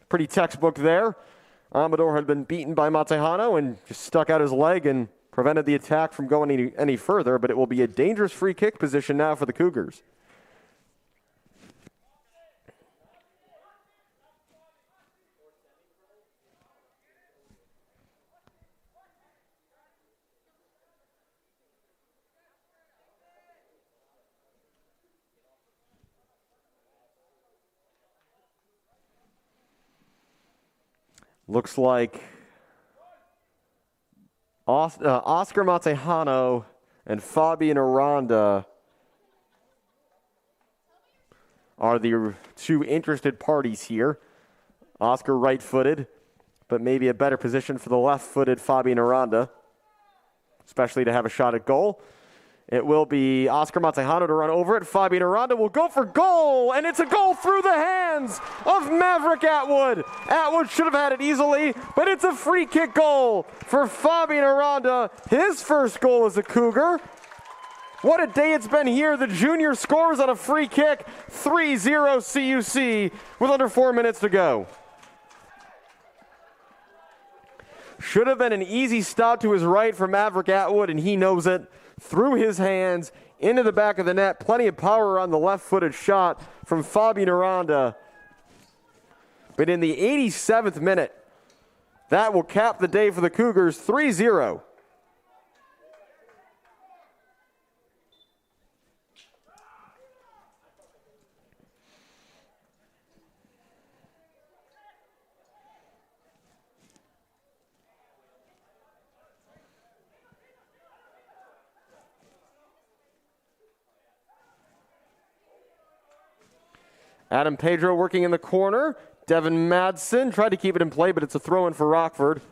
Pretty textbook there. Amador had been beaten by Montejano and just stuck out his leg and prevented the attack from going any further, but it will be a dangerous free kick position now for the Cougars. Looks like Oscar Montejano and Fabian Aranda are the two interested parties here. Oscar right-footed, but maybe a better position for the left-footed Fabian Aranda, especially to have a shot at goal. It will be Oscar Montejano to run over it. Fabian Aranda will go for goal, and it's a goal through the hands of Maverick Atwood. Atwood should have had it easily, but it's a free kick goal for Fabian Aranda. His first goal as a Cougar. What a day it's been here. The junior scores on a free kick, 3-0 CUC with under 4 minutes to go. Should have been an easy stop to his right for Maverick Atwood, and he knows it. Through his hands, into the back of the net. Plenty of power on the left-footed shot from Fabian Aranda. But in the 87th minute, that will cap the day for the Cougars, 3-0. Adam Pedro working in the corner. Devin Madsen tried to keep it in play, but it's a throw-in for Rockford,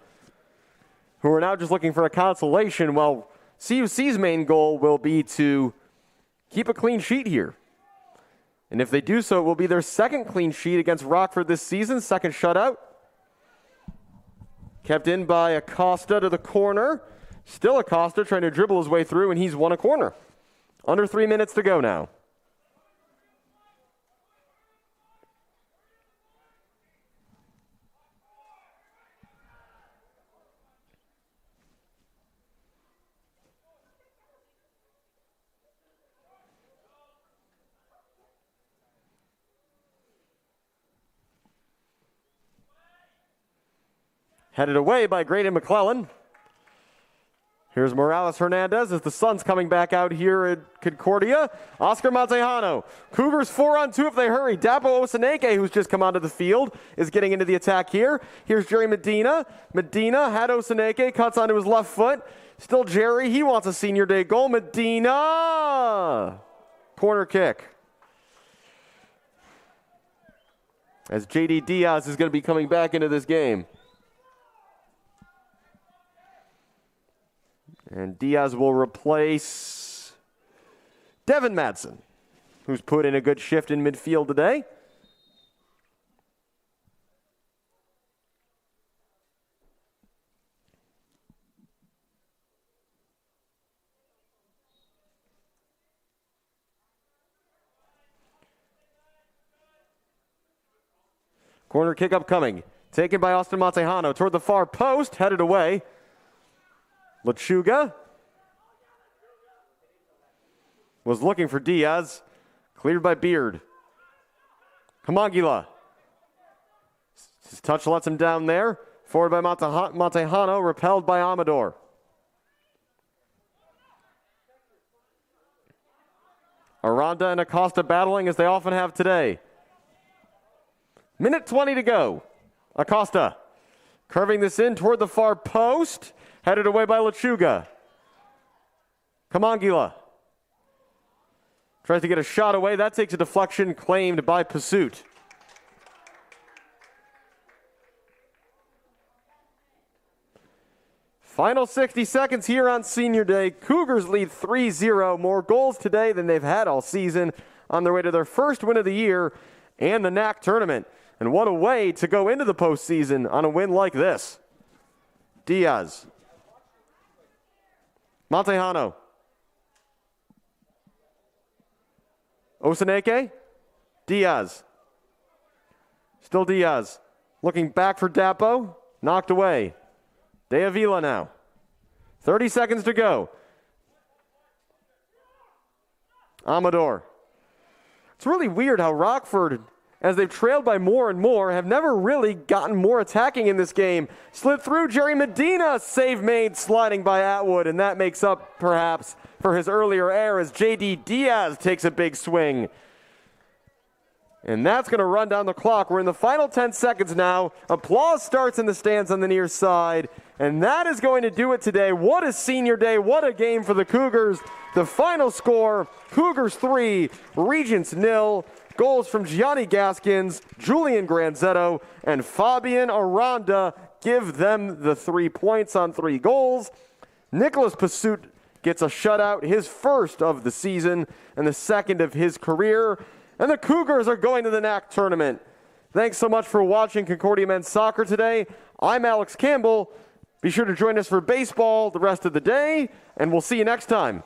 who are now just looking for a consolation, while CUC's main goal will be to keep a clean sheet here. And if they do so, it will be their second clean sheet against Rockford this season, second shutout. Kept in by Acosta to the corner. Still Acosta trying to dribble his way through, and he's won a corner. Under 3 minutes to go now. Headed away by Grady McClellan. Here's Morales Hernandez as the Suns coming back out here at Concordia. Oscar Montejano. Cougars 4-on-2 if they hurry. Dapo Osaneke, who's just come onto the field, is getting into the attack here. Here's Jerry Medina. Medina had Osaneke, cuts onto his left foot. Still Jerry, he wants a senior day goal. Medina! Corner kick. As J.D. Diaz is going to be coming back into this game. And Diaz will replace Devin Madsen, who's put in a good shift in midfield today. Corner kick upcoming. Taken by Austin Montejano toward the far post, headed away. Lechuga was looking for Diaz. Cleared by Beard. Kamangila. His touch lets him down there. Forward by Montejano, repelled by Amador. Aranda and Acosta battling as they often have today. Minute 20 to go. Acosta curving this in toward the far post. Headed away by Lechuga. Kamangila tries to get a shot away. That takes a deflection claimed by Pursuit. Final 60 seconds here on Senior Day. Cougars lead 3-0. More goals today than they've had all season, on their way to their first win of the year and the NAC tournament. And what a way to go into the postseason on a win like this. Diaz. Montejano. Osaneke. Diaz. Still Diaz. Looking back for Dapo. Knocked away. De Avila now. 30 seconds to go. Amador. It's really weird how Rockford, as they've trailed by more and more, have never really gotten more attacking in this game. Slid through Jerry Medina, save made, sliding by Atwood, and that makes up, perhaps, for his earlier error as J.D. Diaz takes a big swing. And that's going to run down the clock. We're in the final 10 seconds now. Applause starts in the stands on the near side, and that is going to do it today. What a Senior Day. What a game for the Cougars. The final score, Cougars 3, Regents 0. Goals from Gianni Gaskins, Julian Granzetto, and Fabian Aranda give them the 3 points on 3 goals. Nicholas Pursuit gets a shutout, his first of the season and the second of his career. And the Cougars are going to the NAC tournament. Thanks so much for watching Concordia Men's Soccer today. I'm Alex Campbell. Be sure to join us for baseball the rest of the day, and we'll see you next time.